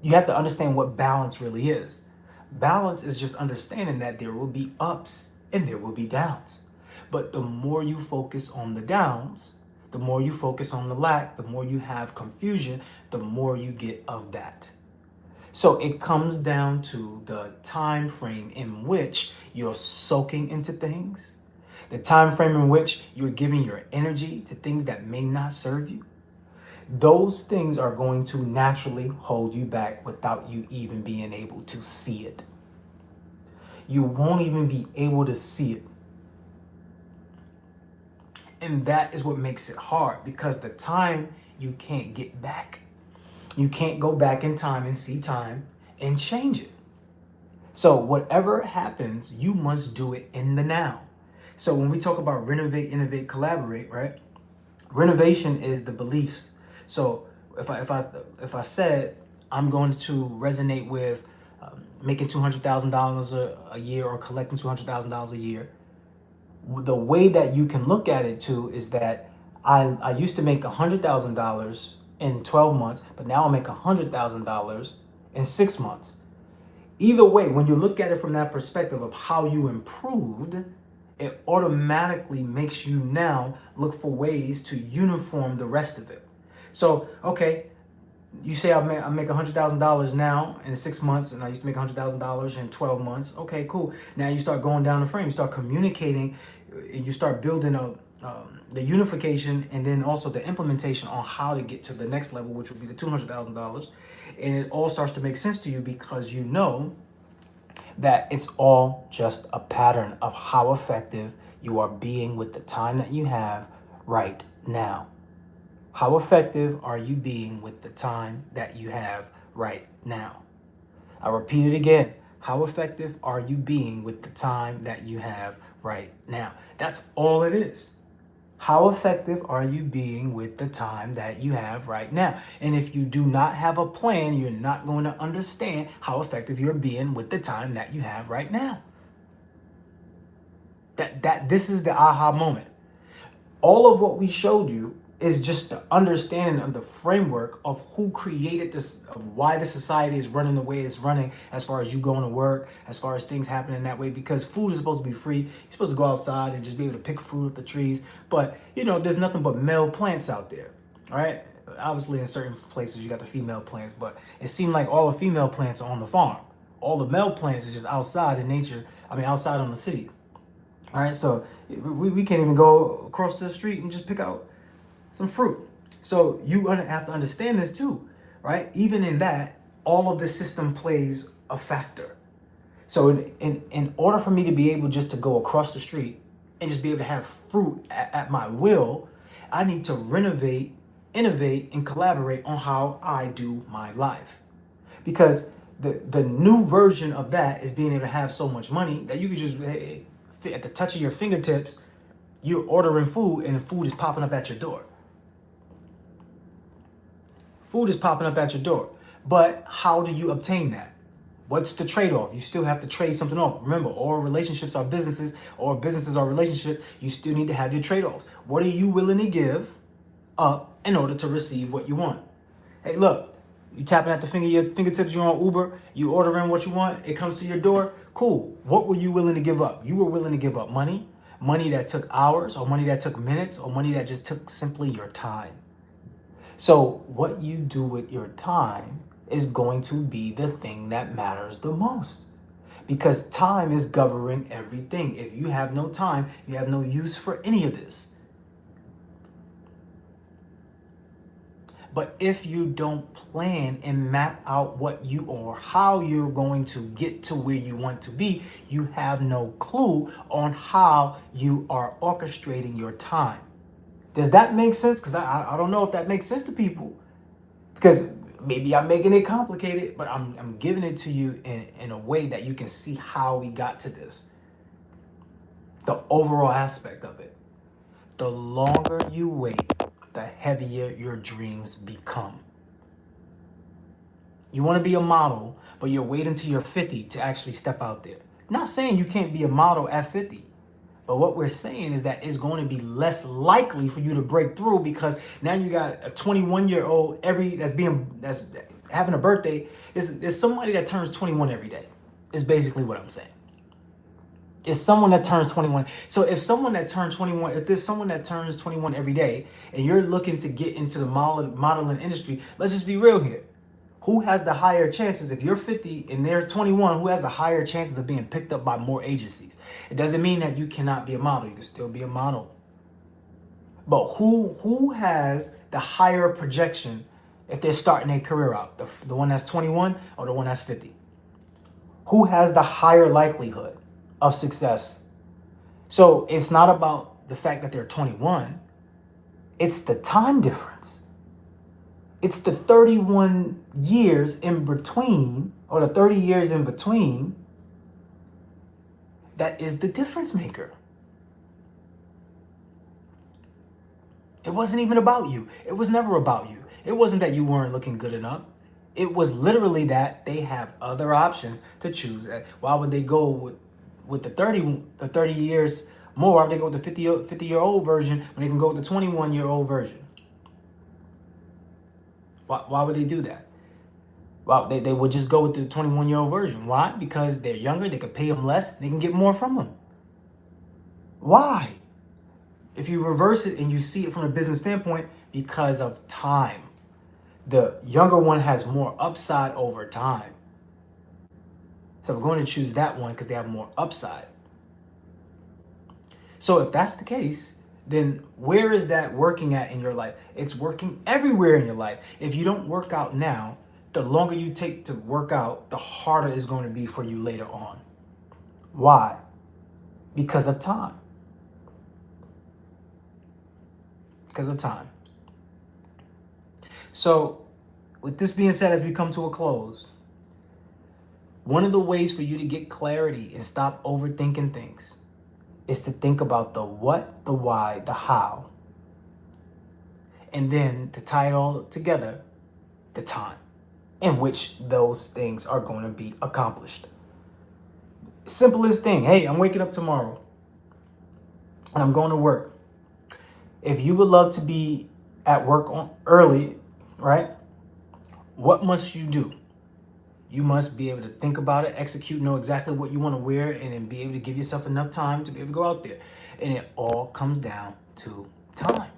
you have to understand what balance really is. Balance is just understanding that there will be ups and there will be downs. But the more you focus on the downs, the more you focus on the lack, the more you have confusion, the more you get of that. So it comes down to the time frame in which you're soaking into things, the time frame in which you're giving your energy to things that may not serve you. Those things are going to naturally hold you back without you even being able to see it. You won't even be able to see it. And that is what makes it hard, because the time you can't get back. You can't go back in time and see time and change it. So whatever happens, you must do it in the now. So when we talk about renovate, innovate, collaborate, right? Renovation is the beliefs. So if I said I'm going to resonate with making $200,000 a year or collecting $200,000 a year, the way that you can look at it too is that I used to make $100,000 in 12 months, but now I make $100,000 in 6 months. Either way, when you look at it from that perspective of how you improved, it automatically makes you now look for ways to uniform the rest of it. So, okay, you say I make $100,000 now in 6 months, and I used to make $100,000 in 12 months. Okay, cool. Now you start going down the frame, you start communicating, and you start building up the unification and then also the implementation on how to get to the next level, which would be the $200,000. And it all starts to make sense to you because you know that it's all just a pattern of how effective you are being with the time that you have right now. How effective are you being with the time that you have right now? I repeat it again. How effective are you being with the time that you have right now? That's all it is. How effective are you being with the time that you have right now? And if you do not have a plan, you're not going to understand how effective you're being with the time that you have right now. This is the aha moment. All of what we showed you is just the understanding of the framework of who created this, of why the society is running the way it's running, as far as you going to work, as far as things happening that way, because food is supposed to be free. You're supposed to go outside and just be able to pick fruit off the trees. But, there's nothing but male plants out there, all right? Obviously, in certain places, you got the female plants, but it seemed like all the female plants are on the farm. All the male plants are just outside in nature, outside on the city. All right, so we can't even go across the street and just pick out some fruit. So you have to understand this too, right? Even in that, all of the system plays a factor. So in order for me to be able just to go across the street and just be able to have fruit at my will, I need to renovate, innovate, and collaborate on how I do my life. Because the new version of that is being able to have so much money that you could just, at the touch of your fingertips, you're ordering food and the food is popping up at your door. Food is popping up at your door. But how do you obtain that? What's the trade-off? You still have to trade something off. Remember, all relationships are businesses, or businesses are relationships. You still need to have your trade-offs. What are you willing to give up in order to receive what you want? Hey, look, you tapping at your fingertips, you're on Uber, you ordering what you want, it comes to your door. Cool. What were you willing to give up? You were willing to give up money that took hours, or money that took minutes, or money that just took simply your time. So, what you do with your time is going to be the thing that matters the most. Because time is governing everything. If you have no time, you have no use for any of this. But if you don't plan and map out what you or how you're going to get to where you want to be, you have no clue on how you are orchestrating your time. Does that make sense? Because I don't know if that makes sense to people. Because maybe I'm making it complicated, but I'm giving it to you in a way that you can see how we got to this. The overall aspect of it. The longer you wait, the heavier your dreams become. You want to be a model, but you're waiting till you're 50 to actually step out there. Not saying you can't be a model at 50, but what we're saying is that it's going to be less likely for you to break through, because now you got a 21-year-old that's having a birthday. There's somebody that turns 21 every day. Is basically what I'm saying. It's someone that turns 21. So if there's someone that turns 21 every day, and you're looking to get into the modeling industry, let's just be real here. Who has the higher chances? If you're 50 and they're 21, who has the higher chances of being picked up by more agencies? It doesn't mean that you cannot be a model. You can still be a model. But who has the higher projection if they're starting their career out? The one that's 21 or the one that's 50? Who has the higher likelihood of success? So it's not about the fact that they're 21. It's the time difference. It's the 31 years in between, or the 30 years in between, that is the difference maker. It wasn't even about you. It was never about you. It wasn't that you weren't looking good enough. It was literally that they have other options to choose. Why would they go with the 30 years more? Why would they go with the 50-year-old version when they can go with the 21-year-old version? Why would they do that? Well, they would just go with the 21-year-old version. Why? Because they're younger, they could pay them less, and they can get more from them. Why? If you reverse it and you see it from a business standpoint, because of time. The younger one has more upside over time. So we're going to choose that one because they have more upside. So if that's the case, then where is that working at in your life? It's working everywhere in your life. If you don't work out now, the longer you take to work out, the harder it's going to be for you later on. Why? Because of time. Because of time. So, with this being said, as we come to a close, one of the ways for you to get clarity and stop overthinking things is to think about the what, the why, the how. And then to tie it all together, the time in which those things are going to be accomplished. Simplest thing. Hey, I'm waking up tomorrow and I'm going to work. If you would love to be at work early, right? What must you do? You must be able to think about it, execute, know exactly what you want to wear, and then be able to give yourself enough time to be able to go out there. And it all comes down to time.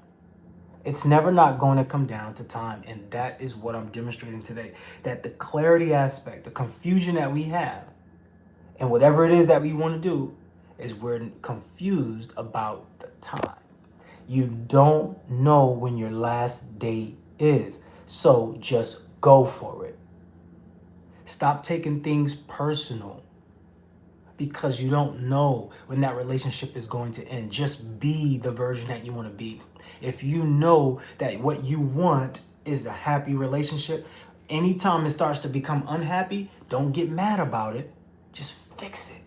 It's never not going to come down to time. And that is what I'm demonstrating today. That the clarity aspect, the confusion that we have, and whatever it is that we want to do, is we're confused about the time. You don't know when your last day is. So just go for it. Stop taking things personal because you don't know when that relationship is going to end. Just be the version that you want to be. If you know that what you want is a happy relationship, anytime it starts to become unhappy, don't get mad about it. Just fix it.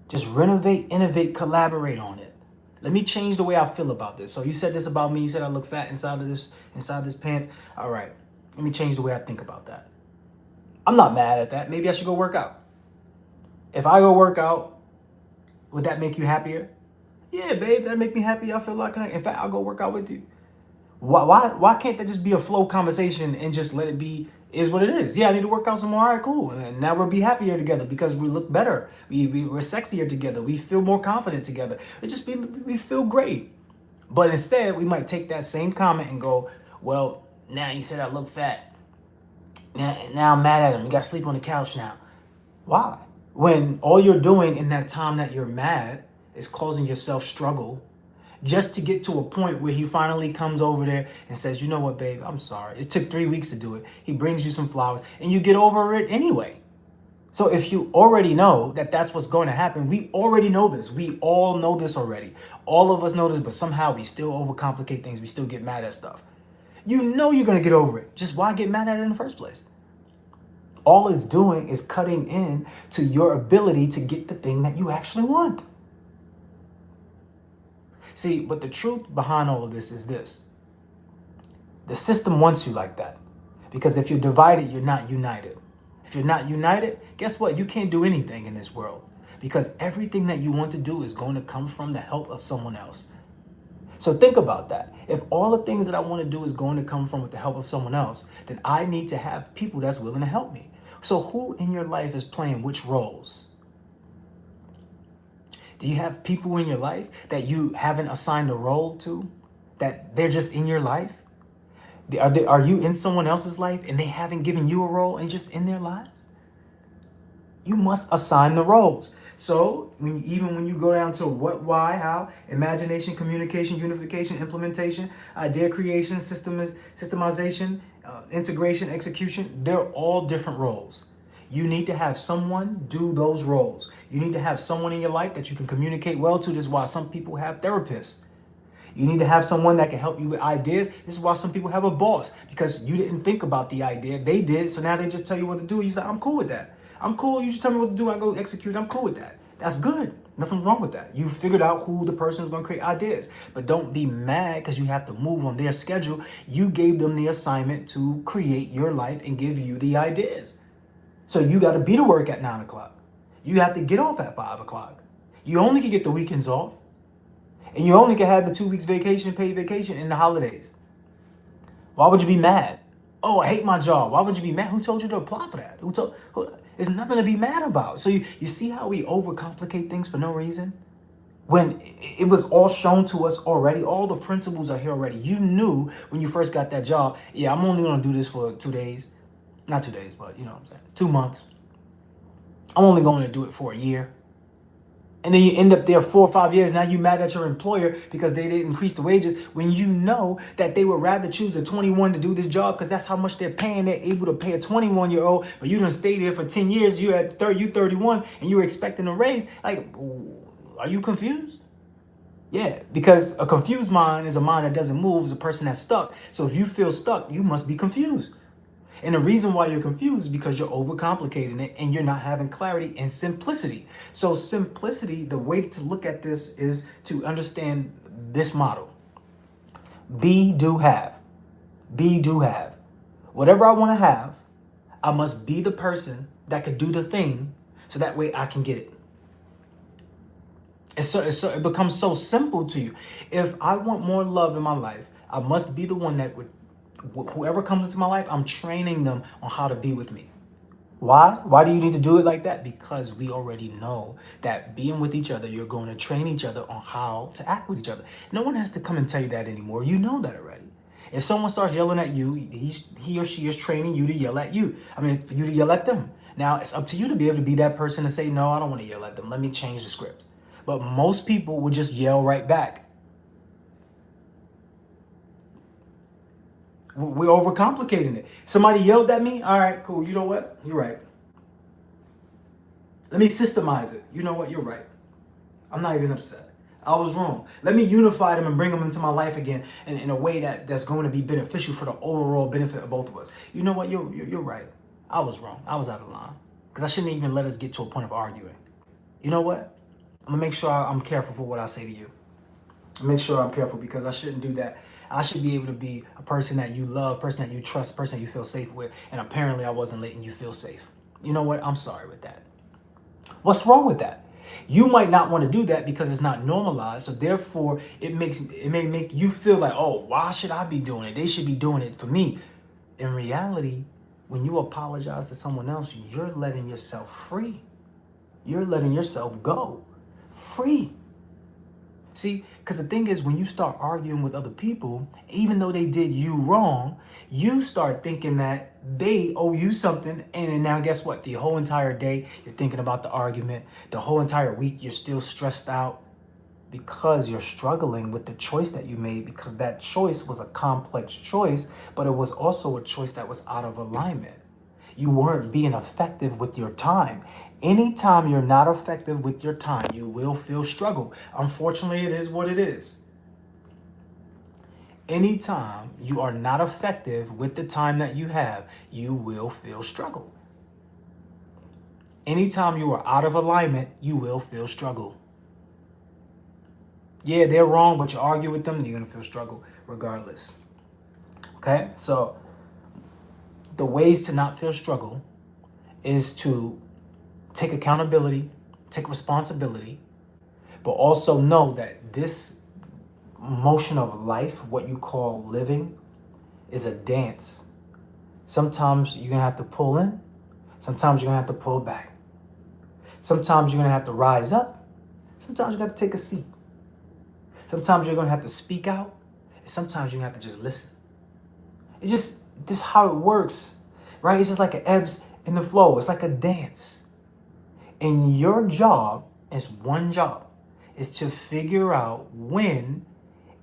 Just renovate, innovate, collaborate on it. Let me change the way I feel about this. So you said this about me. You said I look fat inside this pants. All right. Let me change the way I think about that. I'm not mad at that. Maybe I should go work out. If I go work out, would that make you happier? Yeah, babe, that'd make me happy. I feel like, in fact, I'll go work out with you. Why can't that just be a flow conversation and just let it be is what it is? Yeah, I need to work out some more. All right, cool. And now we'll be happier together because we look better. We're sexier together. We feel more confident together. We feel great. But instead, we might take that same comment and go, well, now you said I look fat. Now I'm mad at him. You got to sleep on the couch now. Why? When all you're doing in that time that you're mad is causing yourself struggle just to get to a point where he finally comes over there and says, you know what, babe, I'm sorry. It took 3 weeks to do it. He brings you some flowers and you get over it anyway. So if you already know that that's what's going to happen, we already know this. We all know this already. All of us know this, but somehow we still overcomplicate things. We still get mad at stuff. You know you're going to get over it. Just why get mad at it in the first place? All it's doing is cutting in to your ability to get the thing that you actually want. See, but the truth behind all of this is this. The system wants you like that. Because if you're divided, you're not united. If you're not united, guess what? You can't do anything in this world. Because everything that you want to do is going to come from the help of someone else. So think about that. If all the things that I want to do is going to come from with the help of someone else, then I need to have people that's willing to help me. So who in your life is playing which roles? Do you have people in your life that you haven't assigned a role to? That they're just in your life? Are you in someone else's life and they haven't given you a role and just in their lives? You must assign the roles. So even when you go down to what, why, how, imagination, communication, unification, implementation, idea creation, systemization, integration, execution, they're all different roles. You need to have someone do those roles. You need to have someone in your life that you can communicate well to. This is why some people have therapists. You need to have someone that can help you with ideas. This is why some people have a boss, because you didn't think about the idea. They did. So now they just tell you what to do. You say, I'm cool with that. I'm cool. You just tell me what to do. I go execute. I'm cool with that. That's good. Nothing wrong with that. You figured out who the person is going to create ideas. But don't be mad because you have to move on their schedule. You gave them the assignment to create your life and give you the ideas. So you got to be to work at 9 o'clock. You have to get off at 5 o'clock. You only can get the weekends off. And you only can have the 2 weeks vacation, paid vacation in the holidays. Why would you be mad? Oh, I hate my job. Why would you be mad? Who told you to apply for that? There's nothing to be mad about. So you see how we overcomplicate things for no reason? When it was all shown to us already, all the principles are here already. You knew when you first got that job, yeah, I'm only going to do this for 2 days. Not 2 days, but you know what I'm saying. 2 months. I'm only going to do it for a year. And then you end up there 4 or 5 years. Now you mad at your employer because they didn't increase the wages when you know that they would rather choose a 21 to do this job because that's how much they're paying. They're able to pay a 21-year-old, but you done stay there for 10 years. You're at 30, you 31, and you're expecting a raise. Like, are you confused? Yeah, because a confused mind is a mind that doesn't move, is a person that's stuck. So if you feel stuck, you must be confused. And the reason why you're confused is because you're overcomplicating it and you're not having clarity and simplicity. So simplicity, the way to look at this is to understand this model. Be, do, have. Be, do, have. Whatever I want to have, I must be the person that could do the thing so that way I can get it. It becomes so simple to you. If I want more love in my life, I must be the one that would, whoever comes into my life, I'm training them on how to be with me. Why? Why do you need to do it like that? Because we already know that being with each other, you're going to train each other on how to act with each other. No one has to come and tell you that anymore. You know that already. If someone starts yelling at you, he or she is training you to yell at you. I mean, for you to yell at them. Now, it's up to you to be able to be that person to say, no, I don't want to yell at them. Let me change the script. But most people would just yell right back. We're overcomplicating it. Somebody yelled at me. All right, cool. You know what? You're right. Let me systemize it. You know what? You're right. I'm not even upset. I was wrong. Let me unify them and bring them into my life again in a way that's going to be beneficial for the overall benefit of both of us. You know what? You're right. I was wrong. I was out of line. Because I shouldn't even let us get to a point of arguing. You know what? I'm going to make sure I'm careful for what I say to you. Make sure I'm careful because I shouldn't do that. I should be able to be a person that you love, person that you trust, person that you feel safe with. And apparently I wasn't letting you feel safe. You know what? I'm sorry with that. What's wrong with that? You might not want to do that because it's not normalized. So therefore, it may make you feel like, oh, why should I be doing it? They should be doing it for me. In reality, when you apologize to someone else, you're letting yourself free. You're letting yourself go free. See, because the thing is, when you start arguing with other people, even though they did you wrong, you start thinking that they owe you something. And then now guess what? The whole entire day, you're thinking about the argument. The whole entire week, you're still stressed out because you're struggling with the choice that you made, because that choice was a complex choice, but it was also a choice that was out of alignment. You weren't being effective with your time. Anytime you're not effective with your time, you will feel struggle. Unfortunately, it is what it is. Anytime you are not effective with the time that you have, you will feel struggle. Anytime you are out of alignment, you will feel struggle. Yeah, they're wrong, but you argue with them, you're going to feel struggle regardless. Okay? So the ways to not feel struggle is to take accountability, take responsibility, but also know that this motion of life, what you call living, is a dance. Sometimes you're going to have to pull in. Sometimes you're going to have to pull back. Sometimes you're going to have to rise up. Sometimes you got to take a seat. Sometimes you're going to have to speak out. And sometimes you're going to have to just listen. It's just this how it works, right? It's just like an ebbs and the flow. It's like a dance. And your job is one job, is to figure out when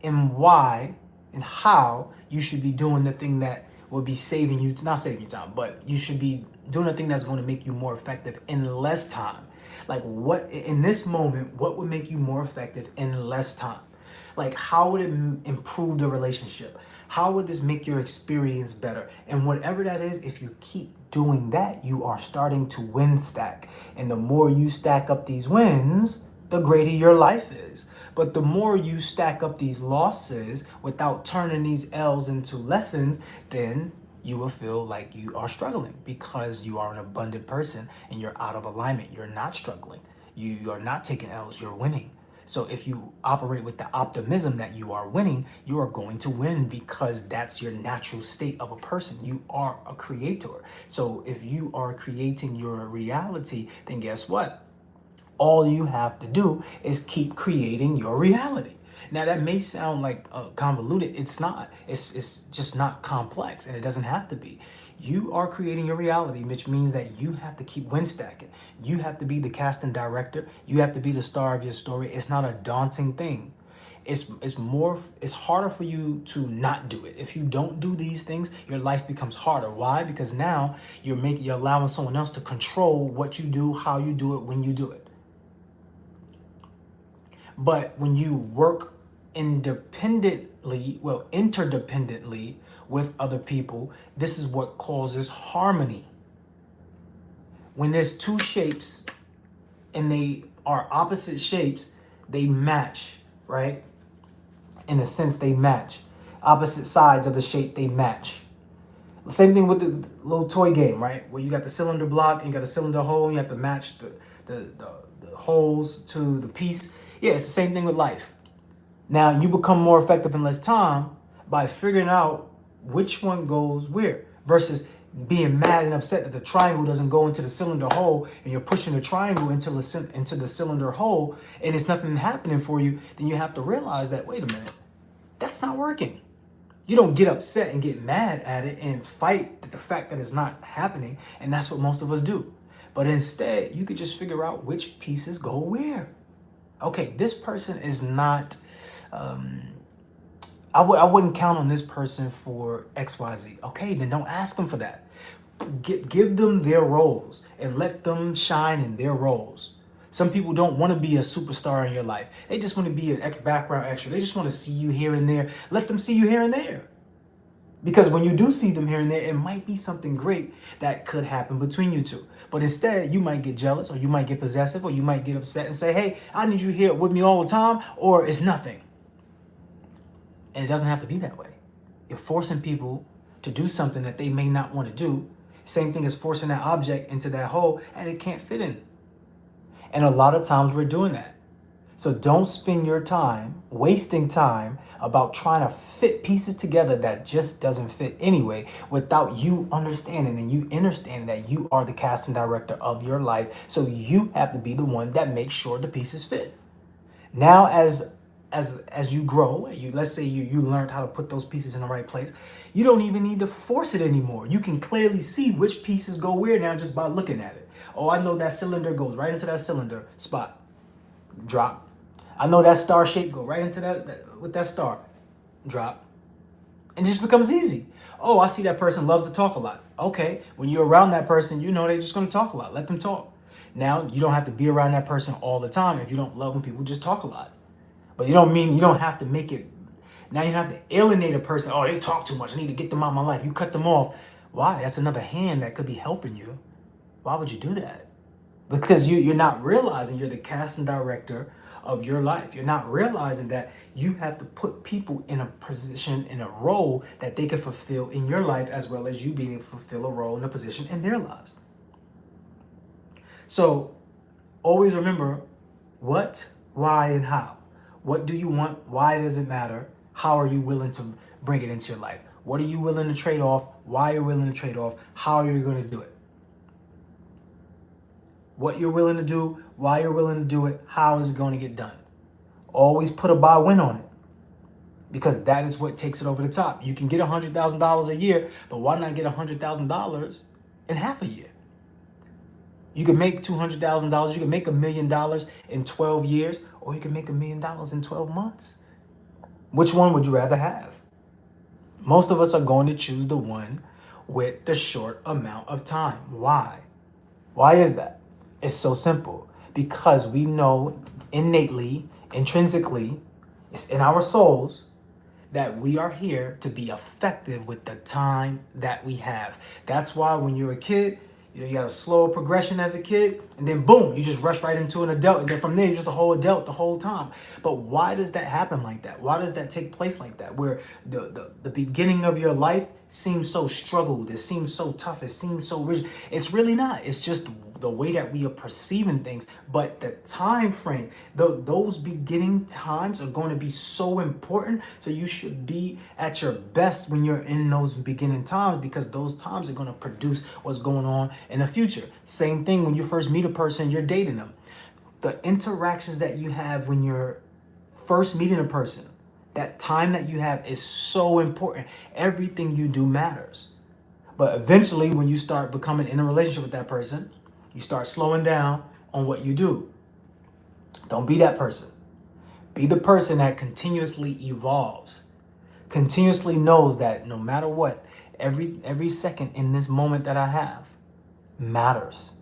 and why and how you should be doing the thing that will be saving you, not saving you time, but you should be doing the thing that's going to make you more effective in less time. Like what, in this moment, what would make you more effective in less time? Like how would it improve the relationship? How would this make your experience better? And whatever that is, if you keep doing that, you are starting to win stack. And the more you stack up these wins, the greater your life is. But the more you stack up these losses without turning these L's into lessons, then you will feel like you are struggling because you are an abundant person and you're out of alignment. You're not struggling. You are not taking L's, you're winning. So if you operate with the optimism that you are winning, you are going to win because that's your natural state of a person. You are a creator. So if you are creating your reality, then guess what? All you have to do is keep creating your reality. Now that may sound like convoluted. It's not. It's just not complex, and it doesn't have to be. You are creating your reality, which means that you have to keep win stacking. You have to be the casting director. You have to be the star of your story. It's not a daunting thing. It's harder for you to not do it. If you don't do these things, your life becomes harder. Why? Because now you're allowing someone else to control what you do, how you do it, when you do it. But when you work interdependently with other people, this is what causes harmony. When there's two shapes and they are opposite shapes, they match, right? In a sense, they match. Opposite sides of the shape, they match. Same thing with the little toy game, right? Where you got the cylinder block and you got the cylinder hole, you have to match the holes to the piece. Yeah, it's the same thing with life. Now, you become more effective in less time by figuring out which one goes where versus being mad and upset that the triangle doesn't go into the cylinder hole and you're pushing the triangle into the cylinder hole and it's nothing happening for you. Then you have to realize that, wait a minute, that's not working. You don't get upset and get mad at it and fight at the fact that it's not happening. And that's what most of us do. But instead, you could just figure out which pieces go where. Okay, this person is not, I wouldn't count on this person for XYZ. Okay, then don't ask them for that. Give them their roles and let them shine in their roles. Some people don't want to be a superstar in your life. They just want to be a background extra. They just want to see you here and there. Let them see you here and there. Because when you do see them here and there, it might be something great that could happen between you two. But instead, you might get jealous or you might get possessive or you might get upset and say, hey, I need you here with me all the time, or it's nothing. And it doesn't have to be that way. You're forcing people to do something that they may not want to do. Same thing as forcing that object into that hole and it can't fit in. And a lot of times we're doing that. So don't spend your time wasting time about trying to fit pieces together that just doesn't fit anyway without you understanding and you understanding that you are the casting director of your life. So you have to be the one that makes sure the pieces fit. Now as you grow, you let's say you learned how to put those pieces in the right place, you don't even need to force it anymore. You can clearly see which pieces go where now just by looking at it. Oh, I know that cylinder goes right into that cylinder spot. Drop. I know that star shape go right into that with that star. Drop. And it just becomes easy. Oh, I see that person loves to talk a lot. Okay, when you're around that person, you know they're just going to talk a lot. Let them talk. Now, you don't have to be around that person all the time. If you don't love when people just talk a lot. But you don't mean you don't have to make it. Now you have to alienate a person. Oh, they talk too much. I need to get them out of my life. You cut them off. Why? That's another hand that could be helping you. Why would you do that? Because you're not realizing you're the casting director of your life. You're not realizing that you have to put people in a position, in a role that they can fulfill in your life, as well as you being able to fulfill a role in a position in their lives. So always remember what, why, and how. What do you want? Why does it matter? How are you willing to bring it into your life? What are you willing to trade off? Why are you willing to trade off? How are you going to do it? What you're willing to do, why you're willing to do it, how is it going to get done? Always put a buy win on it, because that is what takes it over the top. You can get $100,000 a year, but why not get $100,000 in half a year? You can make $200,000. You can make $1 million in 12 years, or you can make $1 million in 12 months. Which one would you rather have? Most of us are going to choose the one with the short amount of time. Why? Why is that? It's so simple. Because we know innately, intrinsically, it's in our souls that we are here to be effective with the time that we have. That's why when you're a kid, you got a slower progression as a kid, and then boom, you just rush right into an adult, and then from there, you're just a whole adult the whole time. But why does that happen like that? Why does that take place like that? Where the beginning of your life seems so struggled, it seems so tough, it seems so rigid. It's really not. It's just the way that we are perceiving things. But the time frame, those beginning times are going to be so important. So you should be at your best when you're in those beginning times, because those times are going to produce what's going on in the future. Same thing when you first meet a person, you're dating them. The interactions that you have when you're first meeting a person, that time that you have is so important. Everything you do matters. But eventually, when you start becoming in a relationship with that person, you start slowing down on what you do. Don't be that person. Be the person that continuously evolves, continuously knows that no matter what, every second in this moment that I have matters.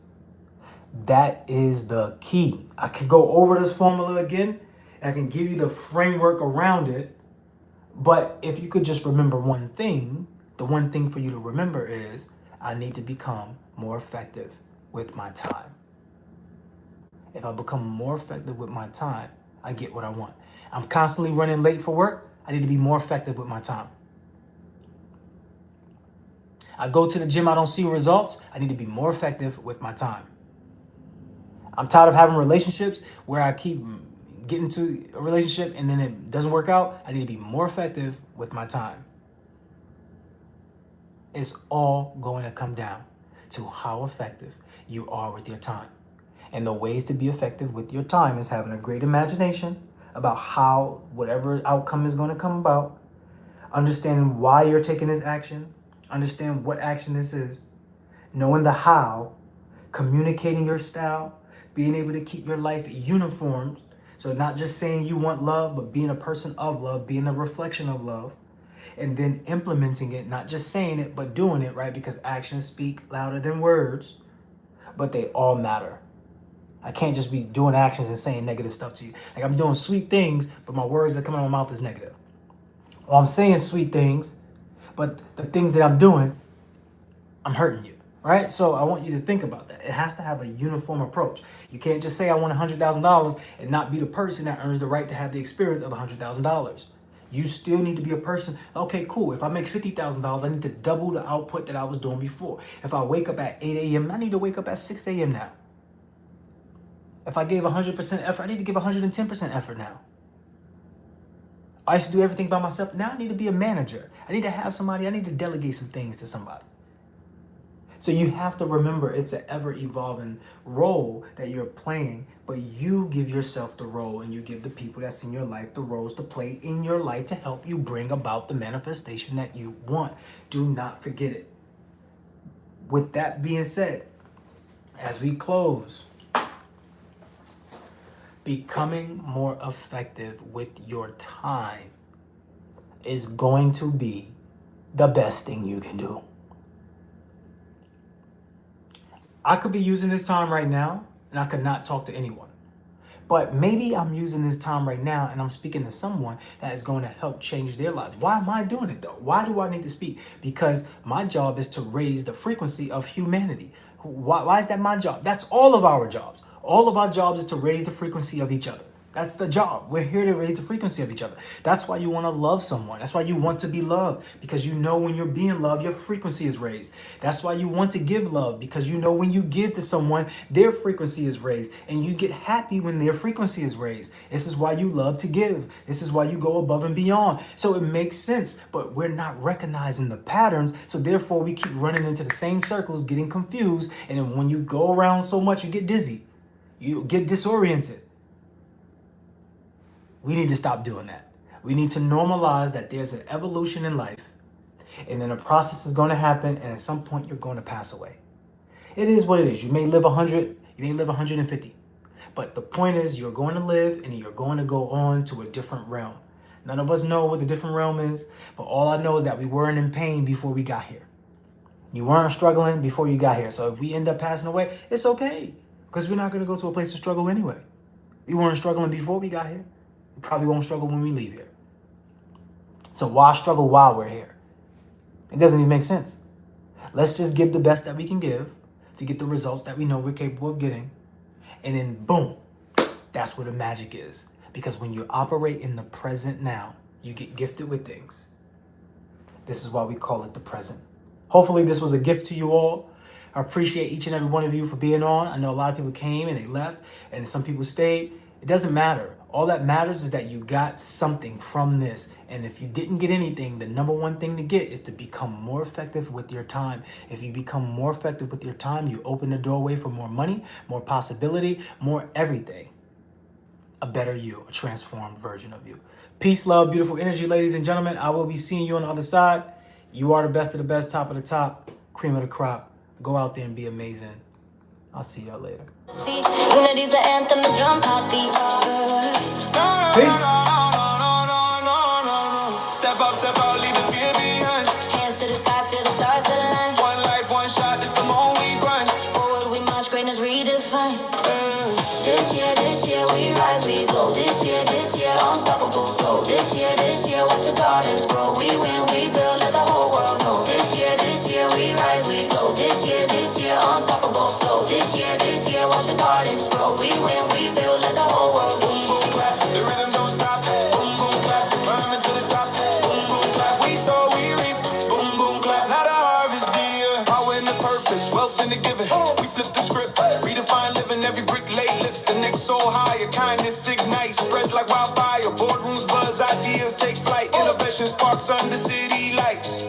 That is the key. I could go over this formula again, and I can give you the framework around it. But if you could just remember one thing, the one thing for you to remember is I need to become more effective with my time. If I become more effective with my time, I get what I want. I'm constantly running late for work. I need to be more effective with my time. I go to the gym, I don't see results. I need to be more effective with my time. I'm tired of having relationships where I keep getting to a relationship and then it doesn't work out. I need to be more effective with my time. It's all going to come down to how effective you are with your time. And the ways to be effective with your time is having a great imagination about how whatever outcome is going to come about, understanding why you're taking this action, understand what action this is, knowing the how, communicating your style, being able to keep your life uniform. So not just saying you want love, but being a person of love, being a reflection of love, and then implementing it, not just saying it, but doing it, right? Because actions speak louder than words, but they all matter. I can't just be doing actions and saying negative stuff to you. Like I'm doing sweet things, but my words that come out of my mouth is negative. Or I'm saying sweet things, but the things that I'm doing, I'm hurting you, right? So I want you to think about that. It has to have a uniform approach. You can't just say I want $100,000 and not be the person that earns the right to have the experience of $100,000. You still need to be a person. Okay, cool. If I make $50,000, I need to double the output that I was doing before. If I wake up at 8 a.m., I need to wake up at 6 a.m. now. If I gave 100% effort, I need to give 110% effort now. I used to do everything by myself. Now I need to be a manager. I need to have somebody. I need to delegate some things to somebody. So you have to remember it's an ever-evolving role that you're playing, but you give yourself the role and you give the people that's in your life the roles to play in your life to help you bring about the manifestation that you want. Do not forget it. With that being said, as we close, becoming more effective with your time is going to be the best thing you can do. I could be using this time right now and I could not talk to anyone. But maybe I'm using this time right now and I'm speaking to someone that is going to help change their lives. Why am I doing it though? Why do I need to speak? Because my job is to raise the frequency of humanity. Why is that my job? That's all of our jobs. All of our jobs is to raise the frequency of each other. That's the job. We're here to raise the frequency of each other. That's why you want to love someone. That's why you want to be loved, because you know when you're being loved, your frequency is raised. That's why you want to give love, because you know when you give to someone, their frequency is raised, and you get happy when their frequency is raised. This is why you love to give. This is why you go above and beyond. So it makes sense, but we're not recognizing the patterns. So therefore we keep running into the same circles, getting confused. And then when you go around so much, you get dizzy. You get disoriented. We need to stop doing that. We need to normalize that there's an evolution in life, and then a process is going to happen, and at some point you're going to pass away. It is what it is. You may live 100, you may live 150. But the point is you're going to live and you're going to go on to a different realm. None of us know what the different realm is, but all I know is that we weren't in pain before we got here. You weren't struggling before you got here. So if we end up passing away, it's okay, because we're not going to go to a place of struggle anyway. We weren't struggling before we got here. We probably won't struggle when we leave here. So why struggle while we're here? It doesn't even make sense. Let's just give the best that we can give to get the results that we know we're capable of getting. And then boom, that's where the magic is. Because when you operate in the present now, you get gifted with things. This is why we call it the present. Hopefully this was a gift to you all. I appreciate each and every one of you for being on. I know a lot of people came and they left, and some people stayed. It doesn't matter. All that matters is that you got something from this. And if you didn't get anything, the number one thing to get is to become more effective with your time. If you become more effective with your time, you open the doorway for more money, more possibility, more everything. A better you, a transformed version of you. Peace, love, beautiful energy, ladies and gentlemen. I will be seeing you on the other side. You are the best of the best, top of the top, cream of the crop. Go out there and be amazing. I'll see y'all later. Unity's the anthem, the drums heartbeat. Peace. Step up, leave the fear behind. Hands to the sky, feel the stars align. One life, one shot, this the moment we grind. Forward we march, greatness redefined. This year we rise, we glow. This year, unstoppable flow. This year, watch the gardens grow. We win, we build, let the whole world know. This year we rise, we glow. This year, unstoppable flow. This year, watch the gardens grow. We win, we build, let the whole world know. Boom, boom, clap, the rhythm don't stop. Boom, boom, clap, climbing to the top. Boom, boom, clap, we sow, we reap. Boom, boom, clap, now the harvest dear. Power in the purpose, wealth in the giving. We flip the script, redefine living, every brick laid lifts the next soul higher. Kindness ignites, spreads like wildfire. Boardrooms buzz, ideas take flight. Innovation sparks under city lights.